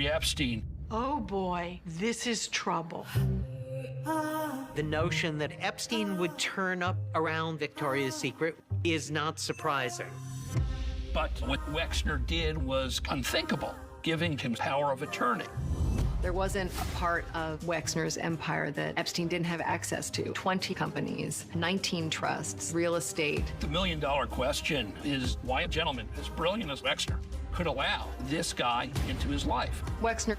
Jeffrey Epstein. Oh boy, this is trouble. The notion that Epstein would turn up around Victoria's Secret is not surprising. But what Wexner did was unthinkable, giving him power of attorney. There wasn't a part of Wexner's empire that Epstein didn't have access to. 20 companies, 19 trusts, real estate. The million-dollar question is why a gentleman as brilliant as Wexner could allow this guy into his life. Wexner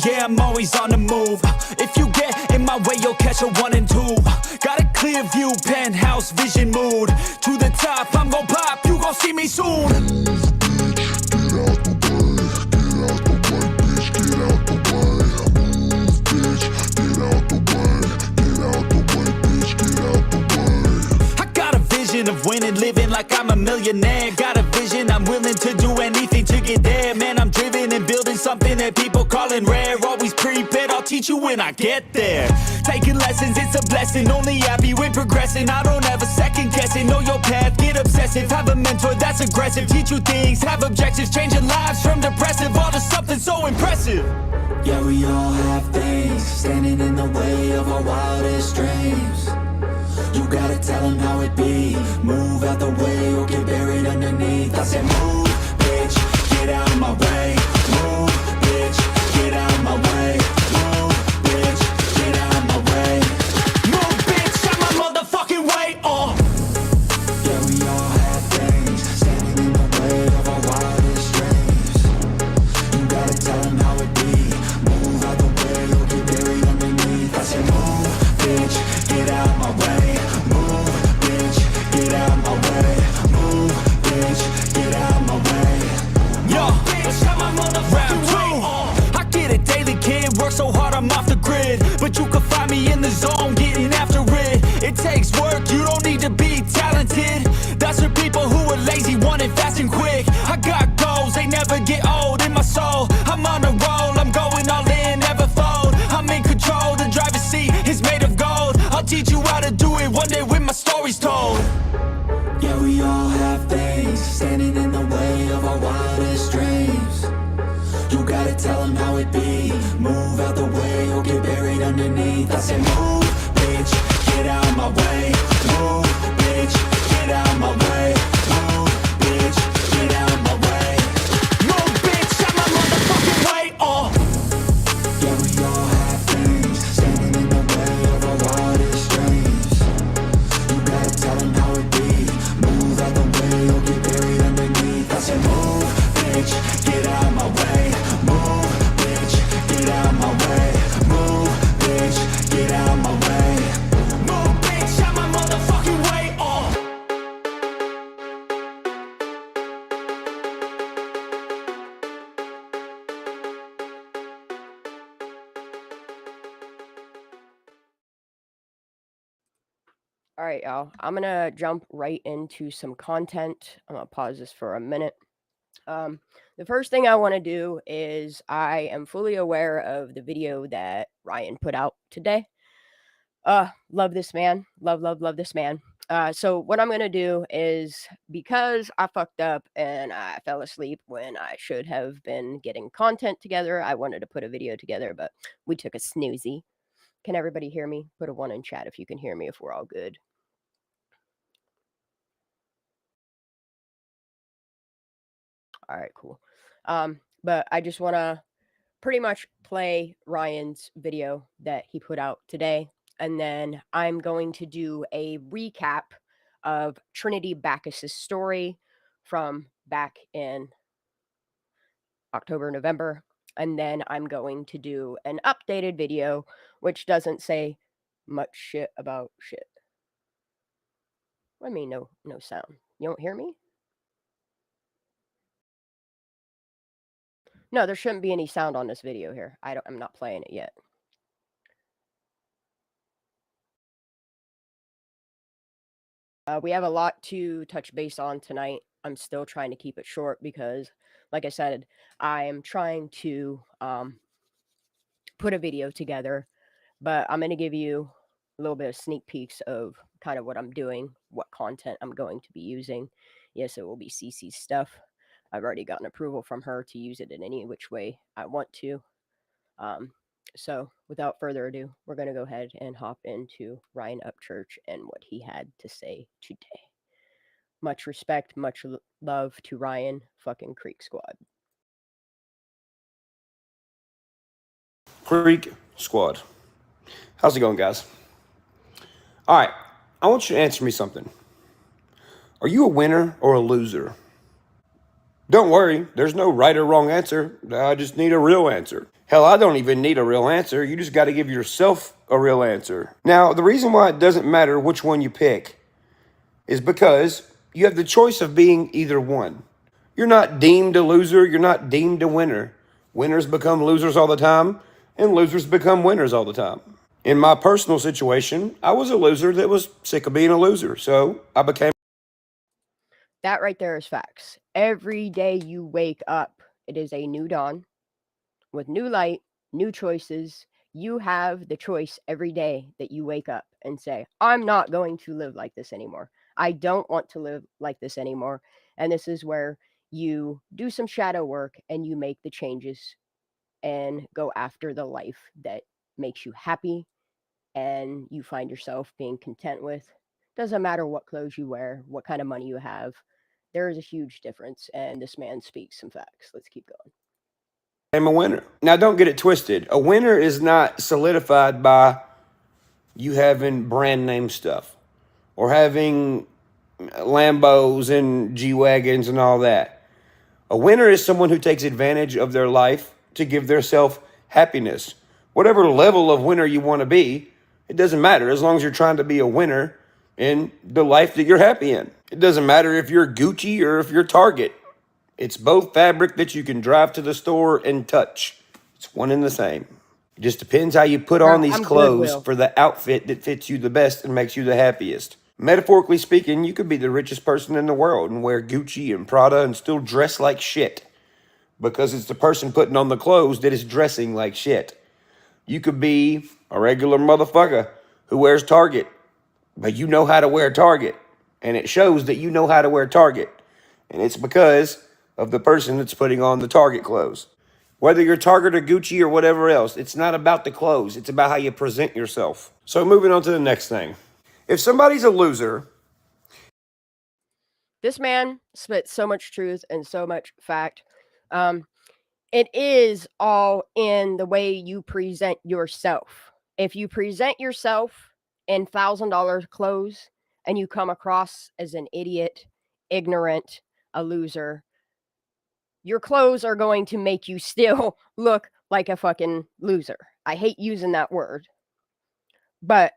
Yeah, I'm always on the move. If you get in my way, you'll catch a 1 and 2. Got a clear view, penthouse vision mood. To the top, I'm gon' pop, you gon' see me soon. Of winning, living like I'm a millionaire. Got a vision, I'm willing to do anything to get there. Man, I'm driven and building something that people calling rare. Always prepared, I'll teach you when I get there. Taking lessons, it's a blessing. Only happy when progressing. I don't ever second guessing. Know your path, get obsessive. Have a mentor that's aggressive. Teach you things, have objectives. Changing lives from depressive all to something so impressive. Yeah, we all have things standing in the way of our wildest dreams. You gotta tell them how it be. Move out the way or get buried underneath. I said move, bitch, get out of my way. Move, bitch, get out of my way. Move, bitch, get out of my way. Move, bitch, out my motherfucking way. Yeah, we all have things standing in the way of our wildest dreams. You gotta tell them how it be. Move out the way or get buried underneath. I said move, bitch, get out of my way. Get out my way, move, bitch, get out my way. Yo, bitch, how my motherfucking way. I get it daily, kid, work so hard I'm off the grid. But you can find me in the zone, getting after it. It takes work, you don't need to be talented. That's for people who are lazy, want it fast and quick. I got goals, they never get old in my soul. I'm on a roll, I'm going all in, never fold. I'm in control, the driver's seat is made of gold. I'll teach you how to do it one day when my story's told. Yeah, we all have things standing in the way of our wildest dreams. You gotta tell them how it be. Move out the way or get buried underneath. I said move, bitch, get out my way. Move, bitch, get out my way. Move, bitch, get out my way. Move, bitch, out my motherfucking way. Yeah, we all have things standing in the way of our wildest dreams. You gotta tell them how it be. Move out the way or get buried underneath. I said move, bitch, get out my way. Move, bitch, get out my way. Move, bitch, get out my way. Move, bitch, out my motherfucking way. All right, y'all. I'm gonna jump right into some content. I'm gonna pause this for a minute. The first thing I want to do is I am fully aware of the video that Ryan put out today. Love this man. Love this man. So what I'm gonna do is, because I fucked up and I fell asleep when I should have been getting content together, I wanted to put a video together, but we took a snoozy. Can everybody hear me? Put a 1 in chat if you can hear me, if we're all good. All right, cool. But I just want to pretty much play Ryan's video that he put out today. And then I'm going to do a recap of Trinity Backus's story from back in October, November. And then I'm going to do an updated video, which doesn't say much shit about shit. What do you mean no sound? You don't hear me? No, there shouldn't be any sound on this video here. I'm not playing it yet. We have a lot to touch base on tonight. I'm still trying to keep it short because, like I said, I am trying to put a video together, but I'm going to give you a little bit of sneak peeks of kind of what I'm doing, what content I'm going to be using. Yes, it will be CC's stuff. I've already gotten approval from her to use it in any which way I want to. So without further ado, we're going to go ahead and hop into Ryan Upchurch and what he had to say today. Much respect, much love to Ryan fucking Creek Squad. Creek Squad. How's it going, guys? All right, I want you to answer me something. Are you a winner or a loser? Don't worry, there's no right or wrong answer. I just need a real answer. Hell, I don't even need a real answer. You just got to give yourself a real answer. Now, the reason why it doesn't matter which one you pick is because you have the choice of being either one. You're not deemed a loser. You're not deemed a winner. Winners become losers all the time, and losers become winners all the time. In my personal situation, I was a loser that was sick of being a loser, so I became. That right there is facts. Every day you wake up, it is a new dawn with new light, new choices. You have the choice every day that you wake up and say, I'm not going to live like this anymore. I don't want to live like this anymore. And this is where you do some shadow work and you make the changes and go after the life that makes you happy and you find yourself being content with. Doesn't matter what clothes you wear, what kind of money you have. There is a huge difference, and this man speaks some facts. Let's keep going. I'm a winner. Now, don't get it twisted. A winner is not solidified by you having brand name stuff or having Lambos and G-Wagons and all that. A winner is someone who takes advantage of their life to give themselves happiness. Whatever level of winner you want to be, it doesn't matter as long as you're trying to be a winner in the life that you're happy in. It doesn't matter if you're Gucci or if you're Target. It's both fabric that you can drive to the store and touch. It's one and the same. It just depends how you put on these clothes for the outfit that fits you the best and makes you the happiest. Metaphorically speaking, you could be the richest person in the world and wear Gucci and Prada and still dress like shit because it's the person putting on the clothes that is dressing like shit. You could be a regular motherfucker who wears Target, but you know how to wear Target, and it shows that you know how to wear Target, and it's because of the person that's putting on the Target clothes. Whether you're Target or Gucci or whatever else, it's not about the clothes. It's about how you present yourself. So moving on to the next thing. If somebody's a loser... This man spits so much truth and so much fact. It is all in the way you present yourself. If you present yourself in $1,000 clothes and you come across as an idiot, ignorant, a loser, your clothes are going to make you still look like a fucking loser. I hate using that word, but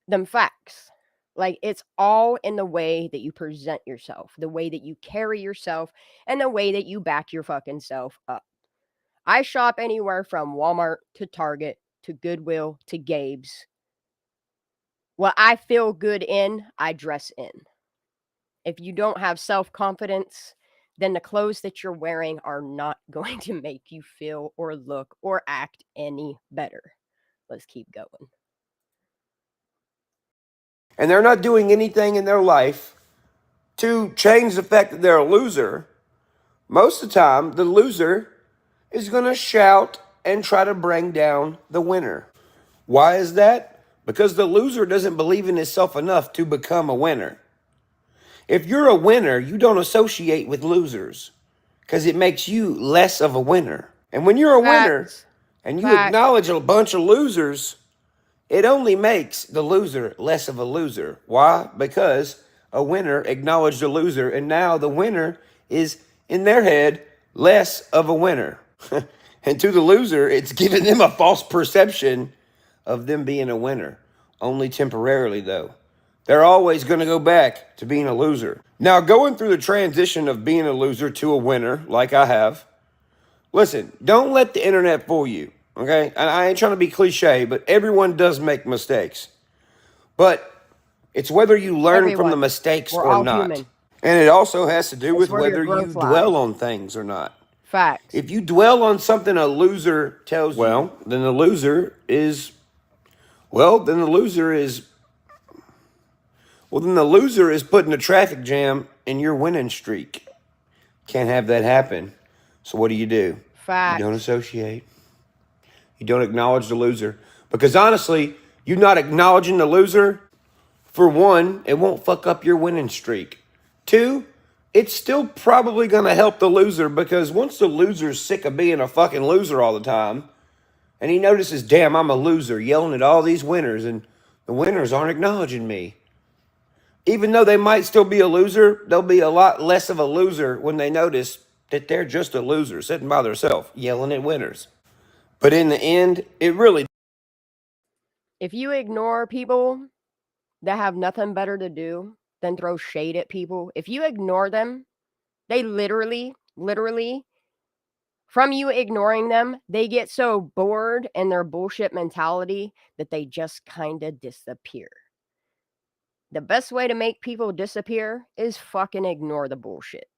them facts. Like, it's all in the way that you present yourself, the way that you carry yourself, and the way that you back your fucking self up. I shop anywhere from Walmart to Target to Goodwill to Gabe's. What I feel good in, I dress in. If you don't have self-confidence, then the clothes that you're wearing are not going to make you feel or look or act any better. Let's keep going. And they're not doing anything in their life to change the fact that they're a loser. Most of the time, the loser is going to shout and try to bring down the winner. Why is that? Because the loser doesn't believe in himself enough to become a winner. If you're a winner, you don't associate with losers because it makes you less of a winner. And when you're a winner and you acknowledge a bunch of losers, it only makes the loser less of a loser. Why? Because a winner acknowledged a loser, and now the winner is, in their head, less of a winner. And to the loser, it's giving them a false perception of them being a winner. Only temporarily, though. They're always going to go back to being a loser. Now, going through the transition of being a loser to a winner, like I have, Listen, don't let the internet fool you, okay? And I ain't trying to be cliche, but everyone does make mistakes. But it's whether you learn from the Everyone. mistakes We're or all not. human. And it also has to do That's with where your whether you growth lies. dwell on things or not. Facts. If you dwell on something a loser tells you, well, then the loser is putting a traffic jam in your winning streak. Can't have that happen. So what do? You Facts. don't associate. You don't acknowledge the loser. Because honestly, you not acknowledging the loser, for one, it won't fuck up your winning streak. Two, it's still probably going to help the loser, because once the loser's sick of being a fucking loser all the time, and he notices, damn, I'm a loser, yelling at all these winners, and the winners aren't acknowledging me. Even though they might still be a loser, they'll be a lot less of a loser when they notice that they're just a loser sitting by themselves, yelling at winners. But in the end, it really... If you ignore people that have nothing better to do than throw shade at people, if you ignore them, they literally, from you ignoring them, they get so bored in their bullshit mentality that they just kind of disappear. The best way to make people disappear is fucking ignore the bullshit.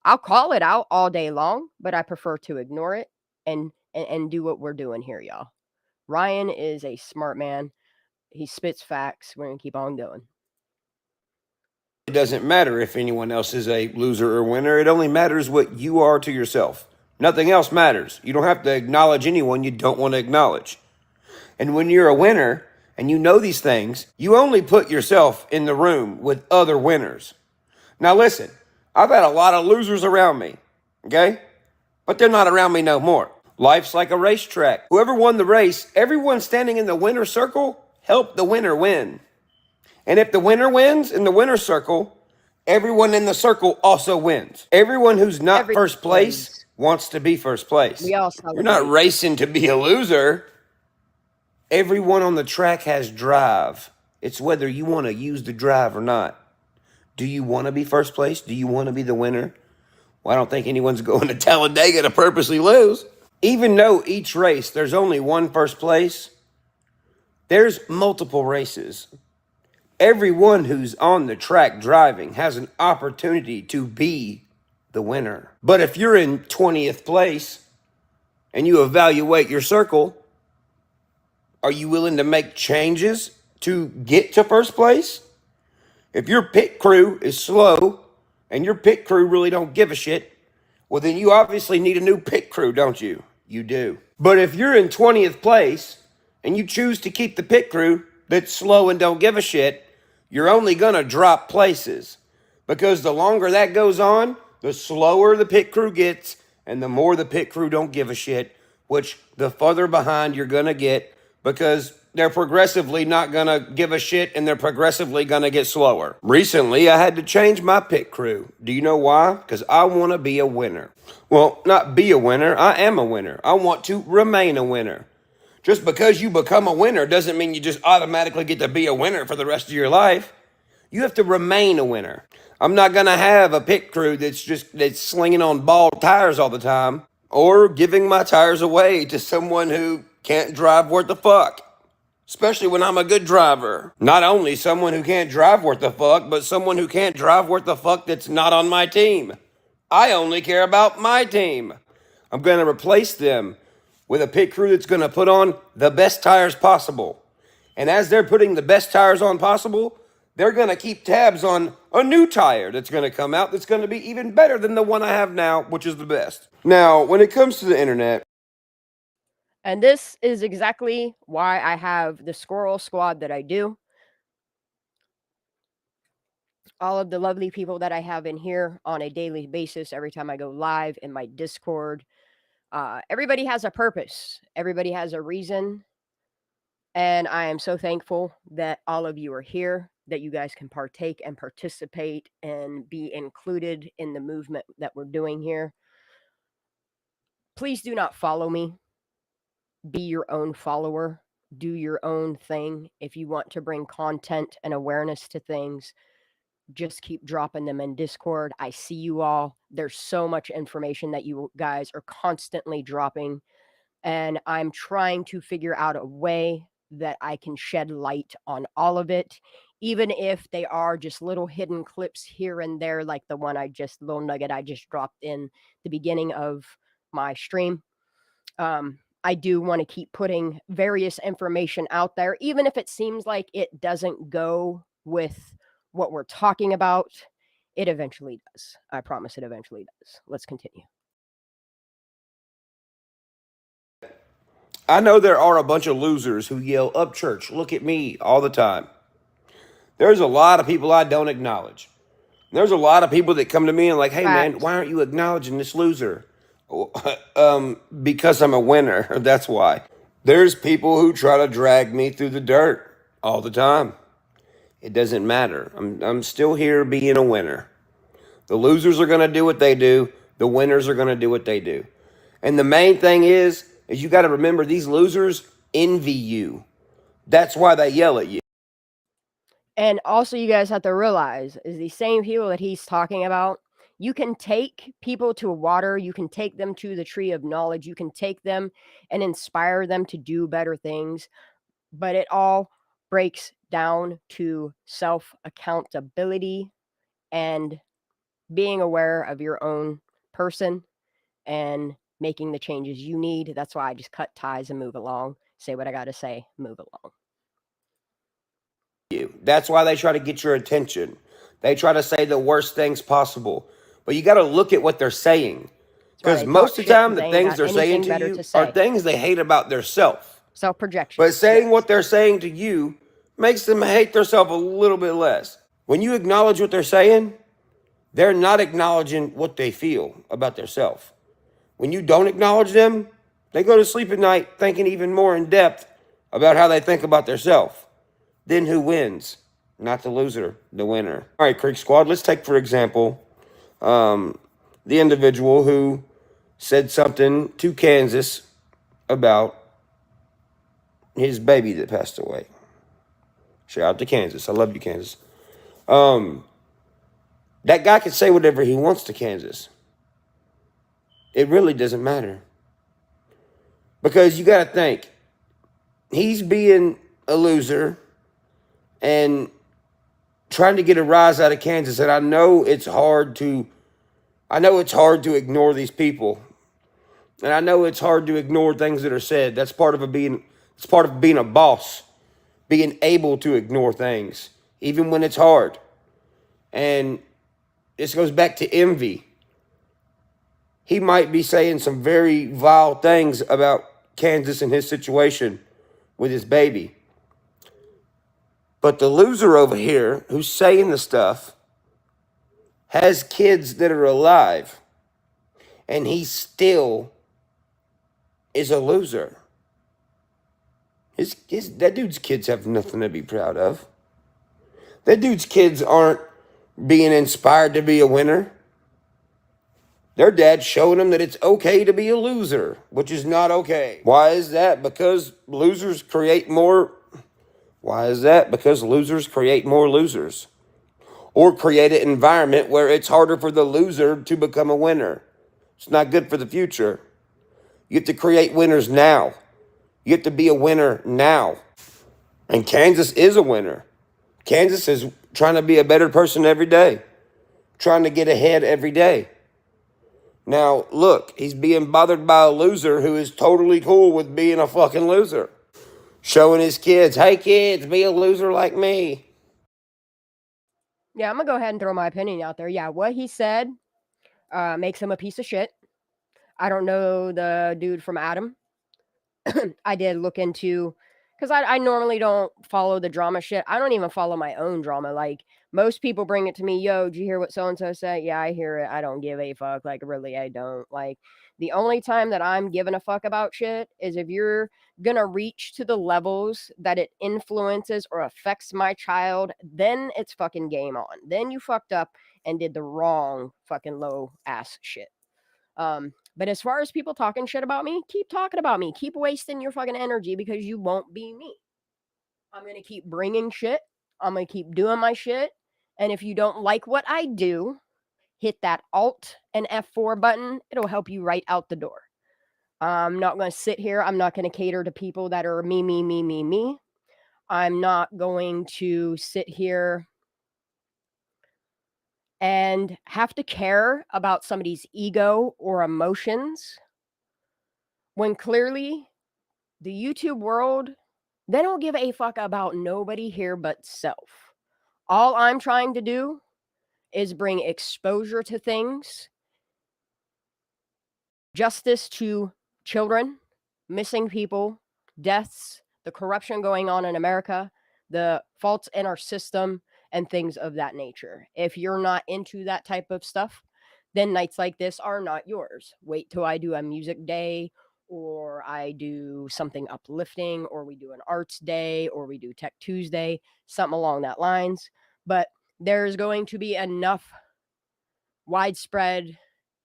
I'll call it out all day long, but I prefer to ignore it and do what we're doing here, y'all. Ryan is a smart man. He spits facts. We're going to keep on going. It doesn't matter if anyone else is a loser or winner. It only matters what you are to yourself. Nothing else matters. You don't have to acknowledge anyone you don't want to acknowledge. And when you're a winner and you know these things, you only put yourself in the room with other winners. Now listen, I've had a lot of losers around me, okay? But they're not around me no more. Life's like a racetrack. Whoever won the race, everyone standing in the winner's circle helped the winner win. And if the winner wins in the winner's circle, everyone in the circle also wins. Everyone who's not first place wants to be first place. We all You're not celebrate. racing to be a loser. Everyone on the track has drive. It's whether you want to use the drive or not. Do you want to be first place? Do you want to be the winner? Well, I don't think anyone's going to Talladega to purposely lose. Even though each race there's only one first place, there's multiple races. Everyone who's on the track driving has an opportunity to be the winner. But if you're in 20th place and you evaluate your circle, are you willing to make changes to get to first place? If your pit crew is slow and your pit crew really don't give a shit, well, then you obviously need a new pit crew, don't you? You do. But if you're in 20th place and you choose to keep the pit crew that's slow and don't give a shit, you're only going to drop places. Because the longer that goes on, the slower the pit crew gets and the more the pit crew don't give a shit, which the further behind you're going to get, because they're progressively not going to give a shit and they're progressively going to get slower. Recently, I had to change my pit crew. Do you know why? Because I want to be a winner. Well, not be a winner. I am a winner. I want to remain a winner. Just because you become a winner doesn't mean you just automatically get to be a winner for the rest of your life. You have to remain a winner. I'm not going to have a pit crew that's slinging on bald tires all the time, or giving my tires away to someone who can't drive worth the fuck. Especially when I'm a good driver. Not only someone who can't drive worth the fuck, but someone who can't drive worth the fuck that's not on my team. I only care about my team. I'm going to replace them with a pit crew that's going to put on the best tires possible. And as they're putting the best tires on possible, they're going to keep tabs on a new tire that's going to come out that's going to be even better than the one I have now, which is the best. Now, when it comes to the internet, And this is exactly why I have the Squirrel Squad that I do. All of the lovely people that I have in here on a daily basis, every time I go live in my Discord. Everybody has a purpose. Everybody has a reason. And I am so thankful that all of you are here, that you guys can partake and participate and be included in the movement that we're doing here. Please do not follow me. Be your own follower. Do your own thing. If you want to bring content and awareness to things, just keep dropping them in Discord. I see you all. There's so much information that you guys are constantly dropping, and I'm trying to figure out a way that I can shed light on all of it, even if they are just little hidden clips here and there, like the little nugget I just dropped in the beginning of my stream. I do want to keep putting various information out there, even if it seems like it doesn't go with what we're talking about. It eventually does. I promise it eventually does. Let's continue. I know there are a bunch of losers who yell up church, look at me all the time. There's a lot of people I don't acknowledge. There's a lot of people that come to me and like, hey man, why aren't you acknowledging this loser? Because I'm a winner. That's why. There's people who try to drag me through the dirt all the time. It doesn't matter. I'm still here being a winner. The losers are going to do what they do. The winners are going to do what they do. And the main thing is you got to remember these losers envy you. That's why they yell at you. And also, you guys have to realize is the same people that he's talking about. You can take people to water. You can take them to the tree of knowledge. You can take them and inspire them to do better things. But it all breaks down to self-accountability and being aware of your own person and making the changes you need. That's why I just cut ties and move along. Say what I got to say, move along. That's why they try to get your attention. They try to say the worst things possible. But you got to look at what they're saying. Because most of the time, the things they're saying to you are things they hate about themselves. Self-projection. But saying what they're saying to you makes them hate themselves a little bit less. When you acknowledge what they're saying, they're not acknowledging what they feel about themselves. When you don't acknowledge them, they go to sleep at night thinking even more in depth about how they think about themselves. Then who wins? Not the loser, the winner. All right, Creek Squad, let's take, for example, the individual who said something to Kansas about his baby that passed away. Shout out to Kansas. I love you, Kansas. That guy can say whatever he wants to Kansas. It really doesn't matter. Because you got to think, he's being a loser and trying to get a rise out of Kansas. And I know it's hard to ignore these people. And I know it's hard to ignore things that are said. That's part of being a boss, being able to ignore things, even when it's hard. And this goes back to envy. He might be saying some very vile things about Kansas and his situation with his baby. But the loser over here who's saying the stuff has kids that are alive. And he still is a loser. That dude's kids have nothing to be proud of. That dude's kids aren't being inspired to be a winner. Their dad's showing them that it's okay to be a loser, which is not okay. Why is that? Because losers create more. Why is that? Because losers create more losers. Or create an environment where it's harder for the loser to become a winner. It's not good for the future. You have to create winners now. You have to be a winner now. And Kansas is a winner. Kansas is trying to be a better person every day. Trying to get ahead every day. Now, look, he's being bothered by a loser who is totally cool with being a fucking loser. Showing his kids, hey kids, be a loser like me. Yeah, I'm going to go ahead and throw my opinion out there. Yeah, what he said makes him a piece of shit. I don't know the dude from Adam. I did look into, because I normally don't follow the drama shit. I don't even follow my own drama. Like, most people bring it to me, yo, did you hear what so-and-so said? Yeah, I hear it. I don't give a fuck. Like, really, I don't. Like, the only time that I'm giving a fuck about shit is if you're going to reach to the levels that it influences or affects my child, then it's fucking game on. Then you fucked up and did the wrong fucking low ass shit. But as far as people talking shit about me, keep talking about me. Keep wasting your fucking energy because you won't be me. I'm going to keep bringing shit. I'm going to keep doing my shit. And if you don't like what I do, hit that Alt and F4 button. It'll help you right out the door. I'm not going to sit here. I'm not going to cater to people that are me, me, me, me, me. I'm not going to sit here and have to care about somebody's ego or emotions when clearly the YouTube world, they don't give a fuck about nobody here but self. All I'm trying to do is bring exposure to things, justice to children, missing people, deaths, the corruption going on in America, the faults in our system, and things of that nature. If you're not into that type of stuff, then nights like this are not yours. Wait till I do a music day, or I do something uplifting, or we do an arts day, or we do Tech Tuesday, something along that lines. But there's going to be enough widespread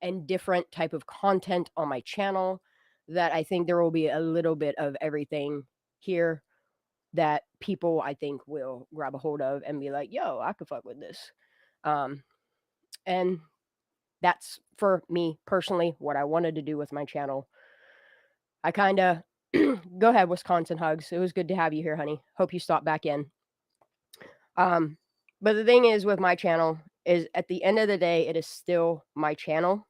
and different type of content on my channel that I think there will be a little bit of everything here that people I think will grab a hold of and be like, yo, I could fuck with this. And that's for me personally what I wanted to do with my channel. I kind of go ahead, Wisconsin Hugs. It was good to have you here, honey. Hope you stop back in. But the thing is with my channel is at the end of the day, it is still my channel.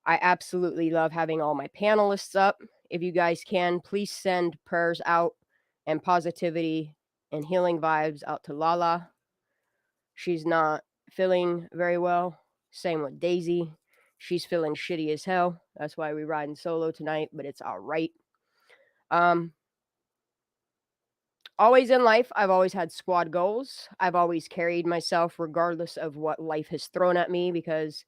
I absolutely love having all my panelists up. If you guys can, please send prayers out and positivity and healing vibes out to Lala. She's not feeling very well. Same with Daisy. She's feeling shitty as hell. That's why we're riding solo tonight, but it's all right. Always in life, I've always had squad goals. I've always carried myself regardless of what life has thrown at me, because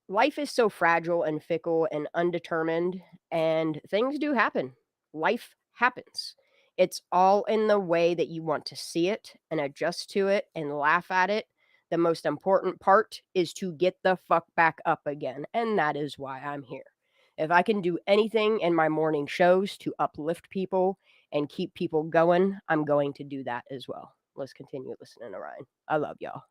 life is so fragile and fickle and undetermined, and things do happen. Life happens. It's all in the way that you want to see it and adjust to it and laugh at it. The most important part is to get the fuck back up again, and that is why I'm here. If I can do anything in my morning shows to uplift people and keep people going, I'm going to do that as well. Let's continue listening to Ryan. I love y'all.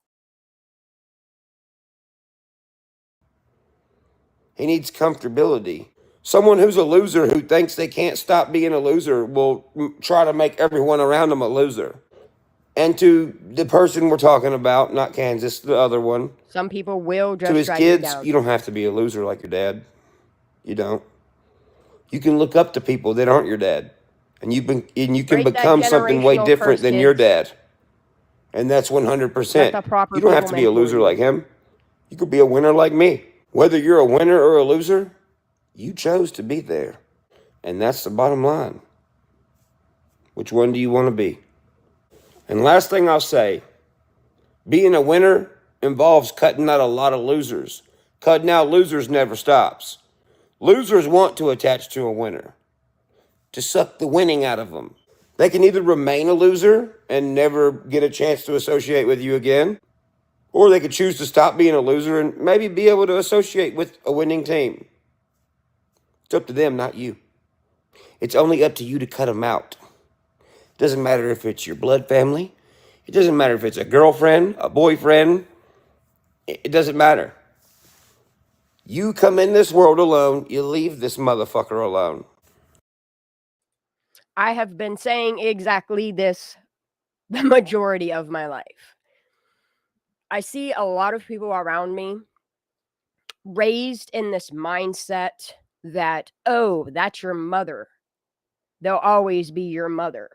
He needs comfortability. Someone who's a loser who thinks they can't stop being a loser will try to make everyone around them a loser. And to the person we're talking about, not Kansas, the other one, Some people will just to his drag you kids, down. you don't have to be a loser like your dad. You don't. You can look up to people that aren't your dad, and you can Break that become something way generational different curse, than your kids. dad. And that's 100%. Let the proper You don't have to people be a mentor loser you. like him. You could be a winner like me. Whether you're a winner or a loser, you chose to be there. And that's the bottom line. Which one do you want to be? And last thing I'll say, being a winner involves cutting out a lot of losers. Cutting out losers never stops. Losers want to attach to a winner, to suck the winning out of them. They can either remain a loser and never get a chance to associate with you again, or they could choose to stop being a loser and maybe be able to associate with a winning team. It's up to them, not you. It's only up to you to cut them out. It doesn't matter if it's your blood family. It doesn't matter if it's a girlfriend, a boyfriend. It doesn't matter. You come in this world alone, you leave this motherfucker alone. I have been saying exactly this the majority of my life. I see a lot of people around me raised in this mindset that, oh, that's your mother. They'll always be your mother.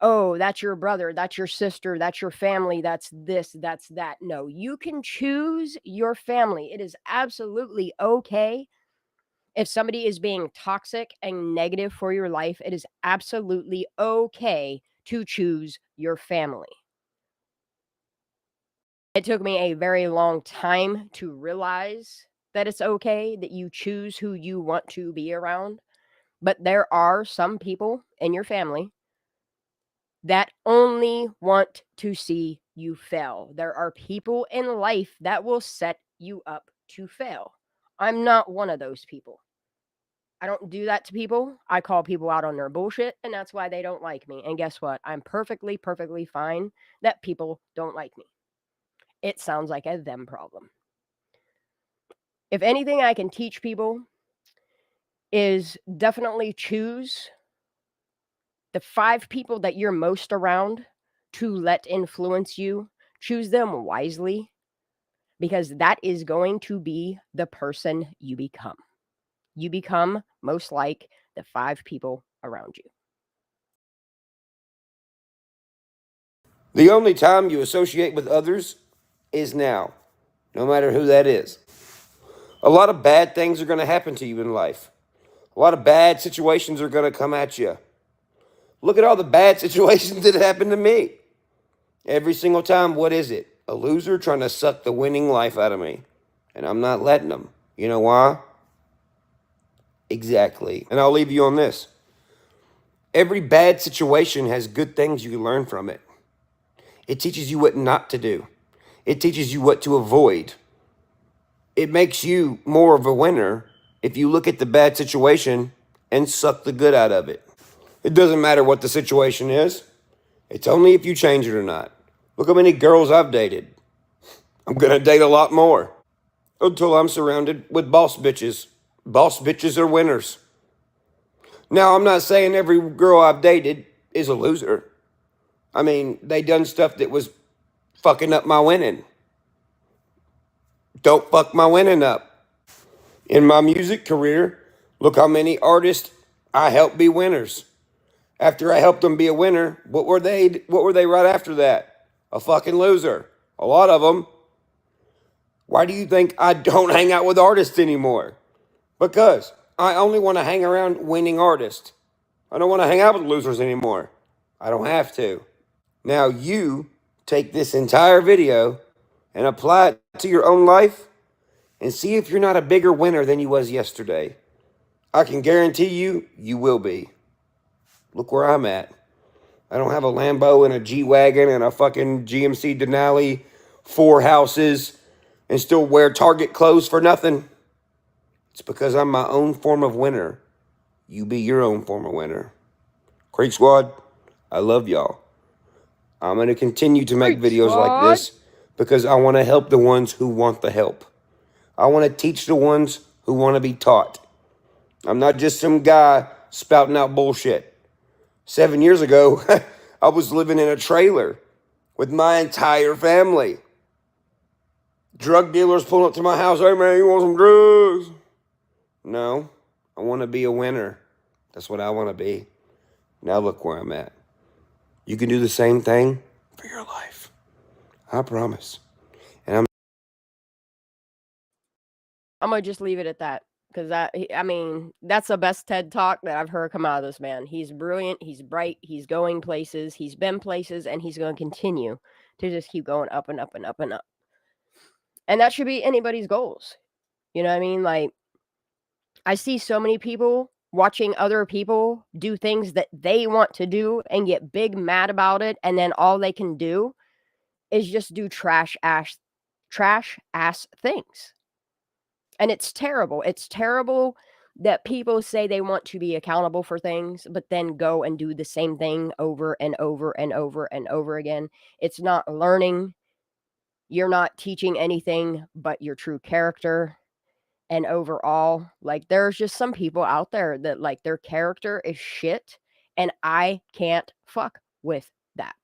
Oh, that's your brother, that's your sister, that's your family, that's this, that's that. No, you can choose your family. It is absolutely okay if somebody is being toxic and negative for your life. It is absolutely okay to choose your family. It took me a very long time to realize that it's okay that you choose who you want to be around. But there are some people in your family that only want to see you fail. There are people in life that will set you up to fail. I'm not one of those people. I don't do that to people. I call people out on their bullshit, and that's why they don't like me. And guess what? I'm perfectly fine that people don't like me. It sounds like a them problem. If anything I can teach people is definitely choose the 5 people that you're most around to let influence you. Choose them wisely, because that is going to be the person you become. You become most like the 5 people around you. The only time you associate with others is now, no matter who that is. A lot of bad things are going to happen to you in life. A lot of bad situations are going to come at you. Look at all the bad situations that happened to me. Every single time, what is it? A loser trying to suck the winning life out of me. And I'm not letting them. You know why? Exactly. And I'll leave you on this. Every bad situation has good things you can learn from it. It teaches you what not to do. It teaches you what to avoid. It makes you more of a winner if you look at the bad situation and suck the good out of it. It doesn't matter what the situation is. It's only if you change it or not. Look how many girls I've dated. I'm going to date a lot more until I'm surrounded with boss bitches. Boss bitches are winners. Now, I'm not saying every girl I've dated is a loser. I mean, they done stuff that was fucking up my winning. Don't fuck my winning up. In my music career, look how many artists I helped be winners. After I helped them be a winner, what were they right after that? A fucking loser. A lot of them. Why do you think I don't hang out with artists anymore? Because I only want to hang around winning artists. I don't want to hang out with losers anymore. I don't have to. Now you take this entire video and apply it to your own life and see if you're not a bigger winner than you was yesterday. I can guarantee you, you will be. Look where I'm at. I don't have a Lambo and a G-Wagon and a fucking GMC Denali, 4 houses, and still wear Target clothes for nothing. It's because I'm my own form of winner. You be your own form of winner. Creek Squad, I love y'all. I'm going to continue to make videos like this because I want to help the ones who want the help. I want to teach the ones who want to be taught. I'm not just some guy spouting out bullshit. 7 years ago, I was living in a trailer with my entire family. Drug dealers pulling up to my house. Hey, man, you want some drugs? No, I want to be a winner. That's what I want to be. Now look where I'm at. You can do the same thing for your life. I promise. And I'm going to just leave it at that. Because that's the best TED Talk that I've heard come out of this man. He's brilliant. He's bright. He's going places. He's been places. And he's going to continue to just keep going up and up and up and up. And that should be anybody's goals. You know what I mean? Like, I see so many people watching other people do things that they want to do and get big mad about it. And then all they can do is just do trash ass things. And it's terrible. It's terrible that people say they want to be accountable for things, but then go and do the same thing over and over and over and over again. It's not learning. You're not teaching anything but your true character. And overall, like, there's just some people out there that, like, their character is shit, and I can't fuck with that.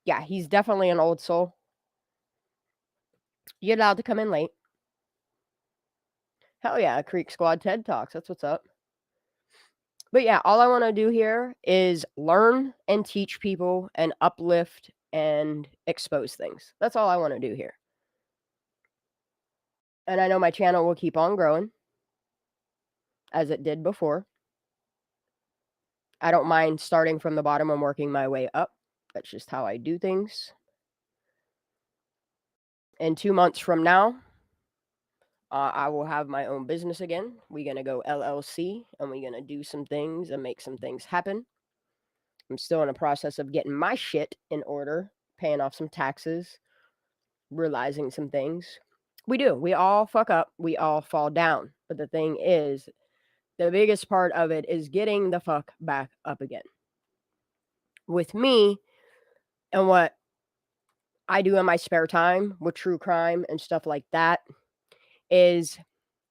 Yeah, he's definitely an old soul. You're allowed to come in late. Hell yeah, Creek Squad TED Talks. That's what's up. But yeah, all I want to do here is learn and teach people and uplift and expose things. That's all I want to do here. And I know my channel will keep on growing as it did before. I don't mind starting from the bottom and working my way up. That's just how I do things. In 2 months from now, I will have my own business again. We're going to go LLC, and we're going to do some things and make some things happen. I'm still in the process of getting my shit in order, paying off some taxes, realizing some things. We do. We all fuck up. We all fall down. But the thing is, the biggest part of it is getting the fuck back up again. With me and what I do in my spare time with true crime and stuff like that is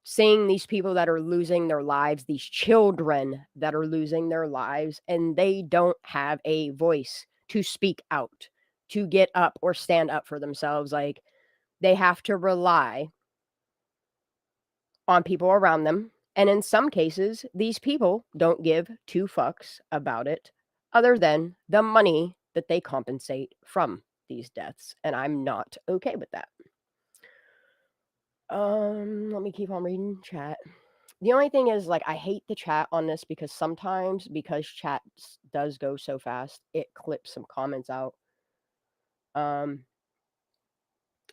seeing these people that are losing their lives, these children that are losing their lives, and they don't have a voice to speak out, to get up or stand up for themselves. Like, they have to rely on people around them. And in some cases, these people don't give two fucks about it other than the money that they compensate from these deaths. And I'm not okay with that. Let me keep on reading chat. The only thing is, like, I hate the chat on this because sometimes, because chat does go so fast, it clips some comments out.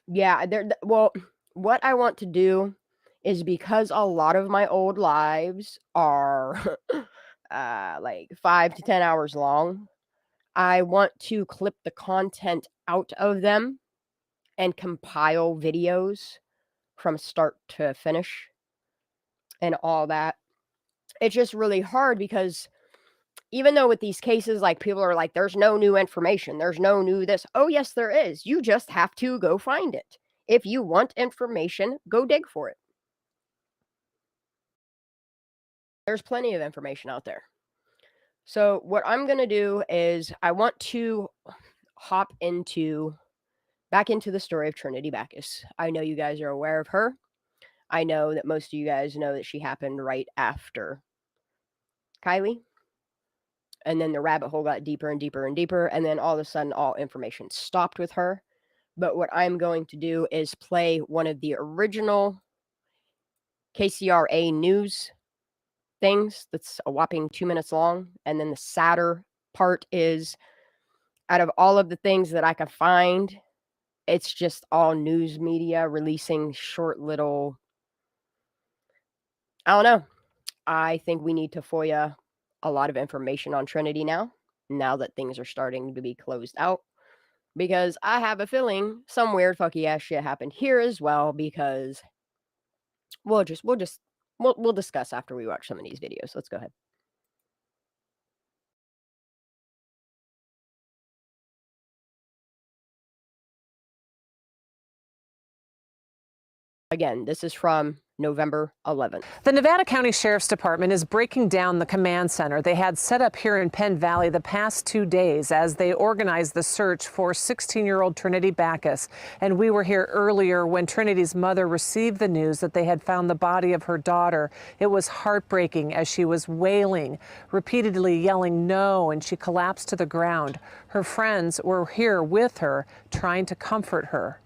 Yeah, well, what I want to do is, because a lot of my old lives are like 5 to 10 hours long, I want to clip the content out of them and compile videos from start to finish and all that. It's just really hard because even though with these cases, like, people are like, there's no new information, there's no new this. Oh, yes, there is. You just have to go find it. If you want information, go dig for it. There's plenty of information out there. So what I'm going to do is I want to hop back into the story of Trinity Backus. I know you guys are aware of her. I know that most of you guys know that she happened right after Kylie. And then the rabbit hole got deeper and deeper and deeper. And then all of a sudden, all information stopped with her. But what I'm going to do is play one of the original KCRA news things that's a whopping 2 minutes long. And then the sadder part is, out of all of the things that I could find, it's just all news media releasing short little, I don't know. I think we need to FOIA a lot of information on Trinity now that things are starting to be closed out, because I have a feeling some weird fucky ass shit happened here as well, because we'll discuss after we watch some of these videos. Let's go ahead. Again, this is from November 11th. The Nevada County Sheriff's Department is breaking down the command center they had set up here in Penn Valley the past 2 days as they organized the search for 16-year-old Trinity Backus. And we were here earlier when Trinity's mother received the news that they had found the body of her daughter. It was heartbreaking as she was wailing, repeatedly yelling no, and she collapsed to the ground. Her friends were here with her, trying to comfort her.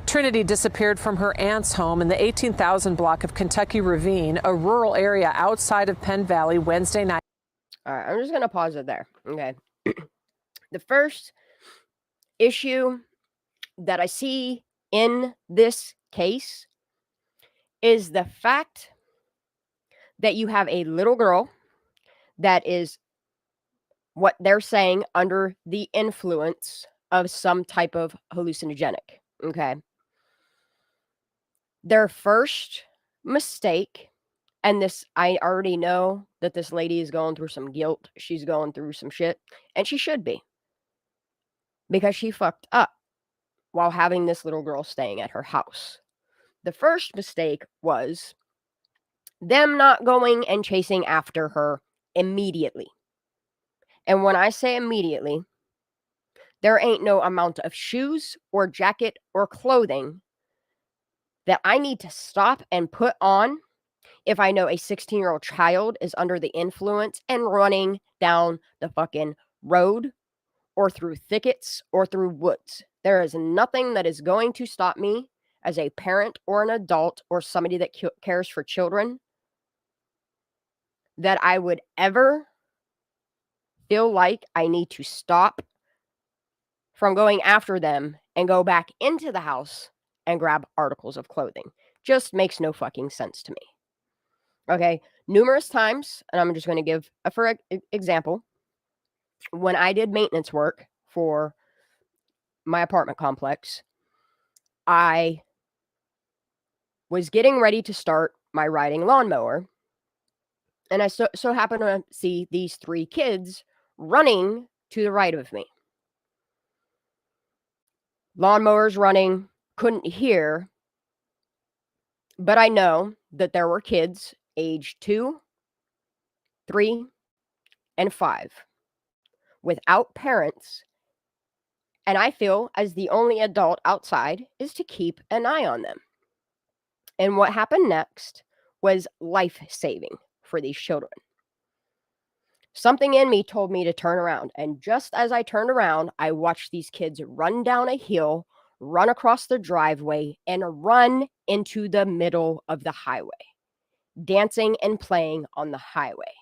Trinity disappeared from her aunt's home in the 18,000 block of Kentucky Ravine, a rural area outside of Penn Valley, Wednesday night. All right, I'm just going to pause it there. Okay. The first issue that I see in this case is the fact that you have a little girl that is, what they're saying, under the influence of some type of hallucinogenic. Okay. Their first mistake, and this, I already know that this lady is going through some guilt. She's going through some shit, and she should be, because she fucked up while having this little girl staying at her house. The first mistake was them not going and chasing after her immediately. And when I say immediately, there ain't no amount of shoes or jacket or clothing that I need to stop and put on if I know a 16-year-old child is under the influence and running down the fucking road or through thickets or through woods. There is nothing that is going to stop me as a parent or an adult or somebody that cares for children that I would ever feel like I need to stop from going after them and go back into the house and grab articles of clothing. Just makes no fucking sense to me. Okay, numerous times, and I'm just going to give a for example, when I did maintenance work for my apartment complex, I was getting ready to start my riding lawnmower, And I so happen to see these 3 kids running to the right of me. Lawnmowers running, couldn't hear, but I know that there were kids aged 2, 3, and 5 without parents. And I feel as the only adult outside is to keep an eye on them. And what happened next was life-saving for these children. Something in me told me to turn around. And just as I turned around, I watched these kids run down a hill, run across the driveway, and run into the middle of the highway, dancing and playing on the highway.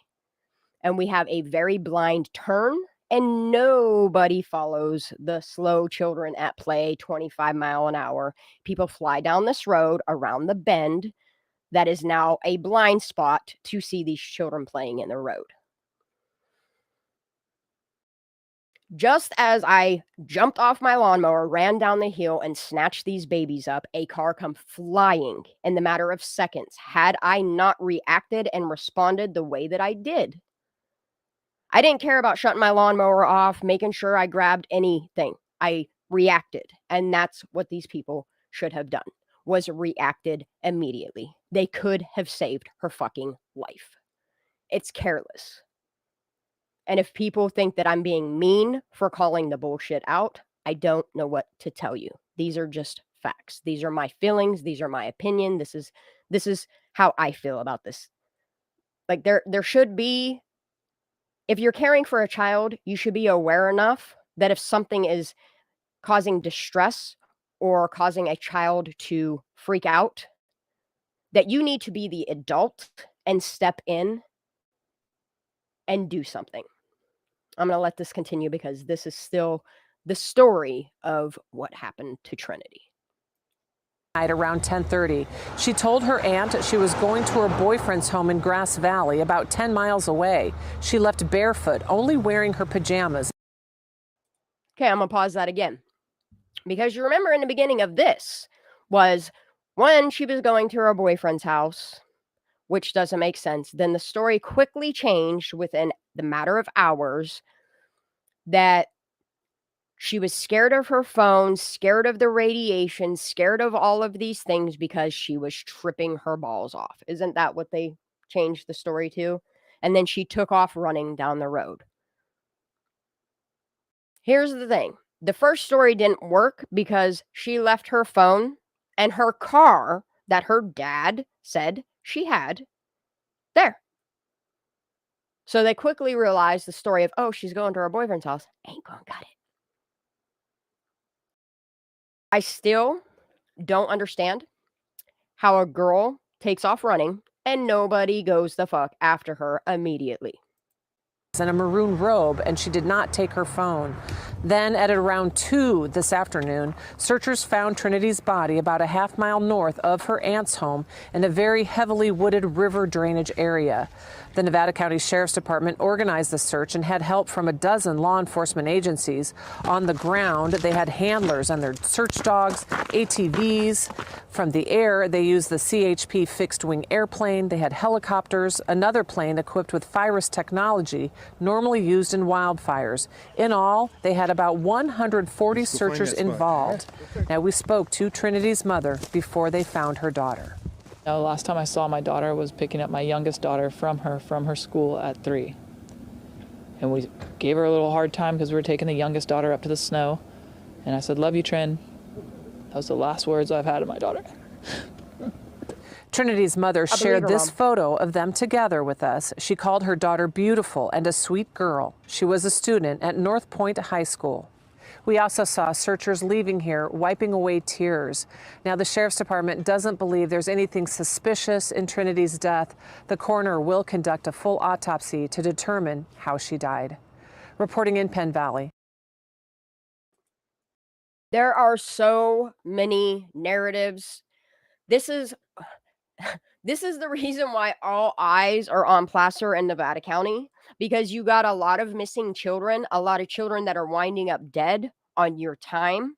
And we have a very blind turn, and nobody follows the slow children at play, 25 mile an hour. People fly down this road around the bend that is now a blind spot to see these children playing in the road. Just as I jumped off my lawnmower, ran down the hill, and snatched these babies up, a car come flying in the matter of seconds. Had I not reacted and responded the way that I did, I didn't care about shutting my lawnmower off, making sure I grabbed anything. I reacted, and that's what these people should have done, was reacted immediately. They could have saved her fucking life. It's careless. And if people think that I'm being mean for calling the bullshit out, I don't know what to tell you. These are just facts. These are my feelings. These are my opinion. This is how I feel about this. Like there should be, if you're caring for a child, you should be aware enough that if something is causing distress or causing a child to freak out, that you need to be the adult and step in and do something. I'm going to let this continue because this is still the story of what happened to Trinity. At around 10:30, she told her aunt she was going to her boyfriend's home in Grass Valley, about 10 miles away. She left barefoot, only wearing her pajamas. Okay, I'm going to pause that again. Because you remember in the beginning of this was when she was going to her boyfriend's house, which doesn't make sense. Then the story quickly changed within the matter of hours that she was scared of her phone, scared of the radiation, scared of all of these things because she was tripping her balls off. Isn't that what they changed the story to? And then she took off running down the road. Here's the thing. The first story didn't work because she left her phone and her car that her dad said she had there. So they quickly realized the story of, oh, she's going to her boyfriend's house. Ain't gonna cut it. I still don't understand how a girl takes off running and nobody goes the fuck after her immediately. In a maroon robe, and she did not take her phone. Then at around 2 this afternoon, searchers found Trinity's body about a half-mile north of her aunt's home in a very heavily wooded river drainage area. The Nevada County Sheriff's Department organized the search and had help from a dozen law enforcement agencies. On the ground, they had handlers and their search dogs, ATVs. From the air, they used the CHP fixed-wing airplane. They had helicopters, another plane equipped with FIRUS technology, normally used in wildfires. In all, they had about 140 searchers involved. Now, we spoke to Trinity's mother before they found her daughter. The last time I saw my daughter was picking up my youngest daughter from her school at 3. And we gave her a little hard time because we were taking the youngest daughter up to the snow. And I said, "Love you, Trin." That was the last words I've had of my daughter. Trinity's mother shared this photo of them together with us. She called her daughter beautiful and a sweet girl. She was a student at North Point High School. We also saw searchers leaving here, wiping away tears. Now, the Sheriff's Department doesn't believe there's anything suspicious in Trinity's death. The coroner will conduct a full autopsy to determine how she died. Reporting in Penn Valley. There are so many narratives. This is the reason why all eyes are on Placer and Nevada County, because you got a lot of missing children, a lot of children that are winding up dead on your time.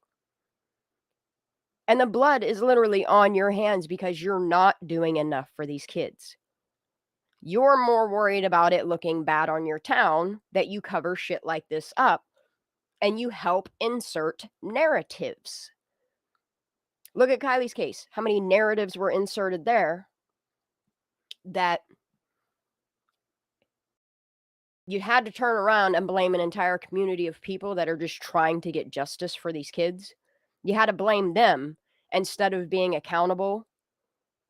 And the blood is literally on your hands because you're not doing enough for these kids. You're more worried about it looking bad on your town that you cover shit like this up and you help insert narratives. Look at Kylie's case. How many narratives were inserted there that you had to turn around and blame an entire community of people that are just trying to get justice for these kids? You had to blame them instead of being accountable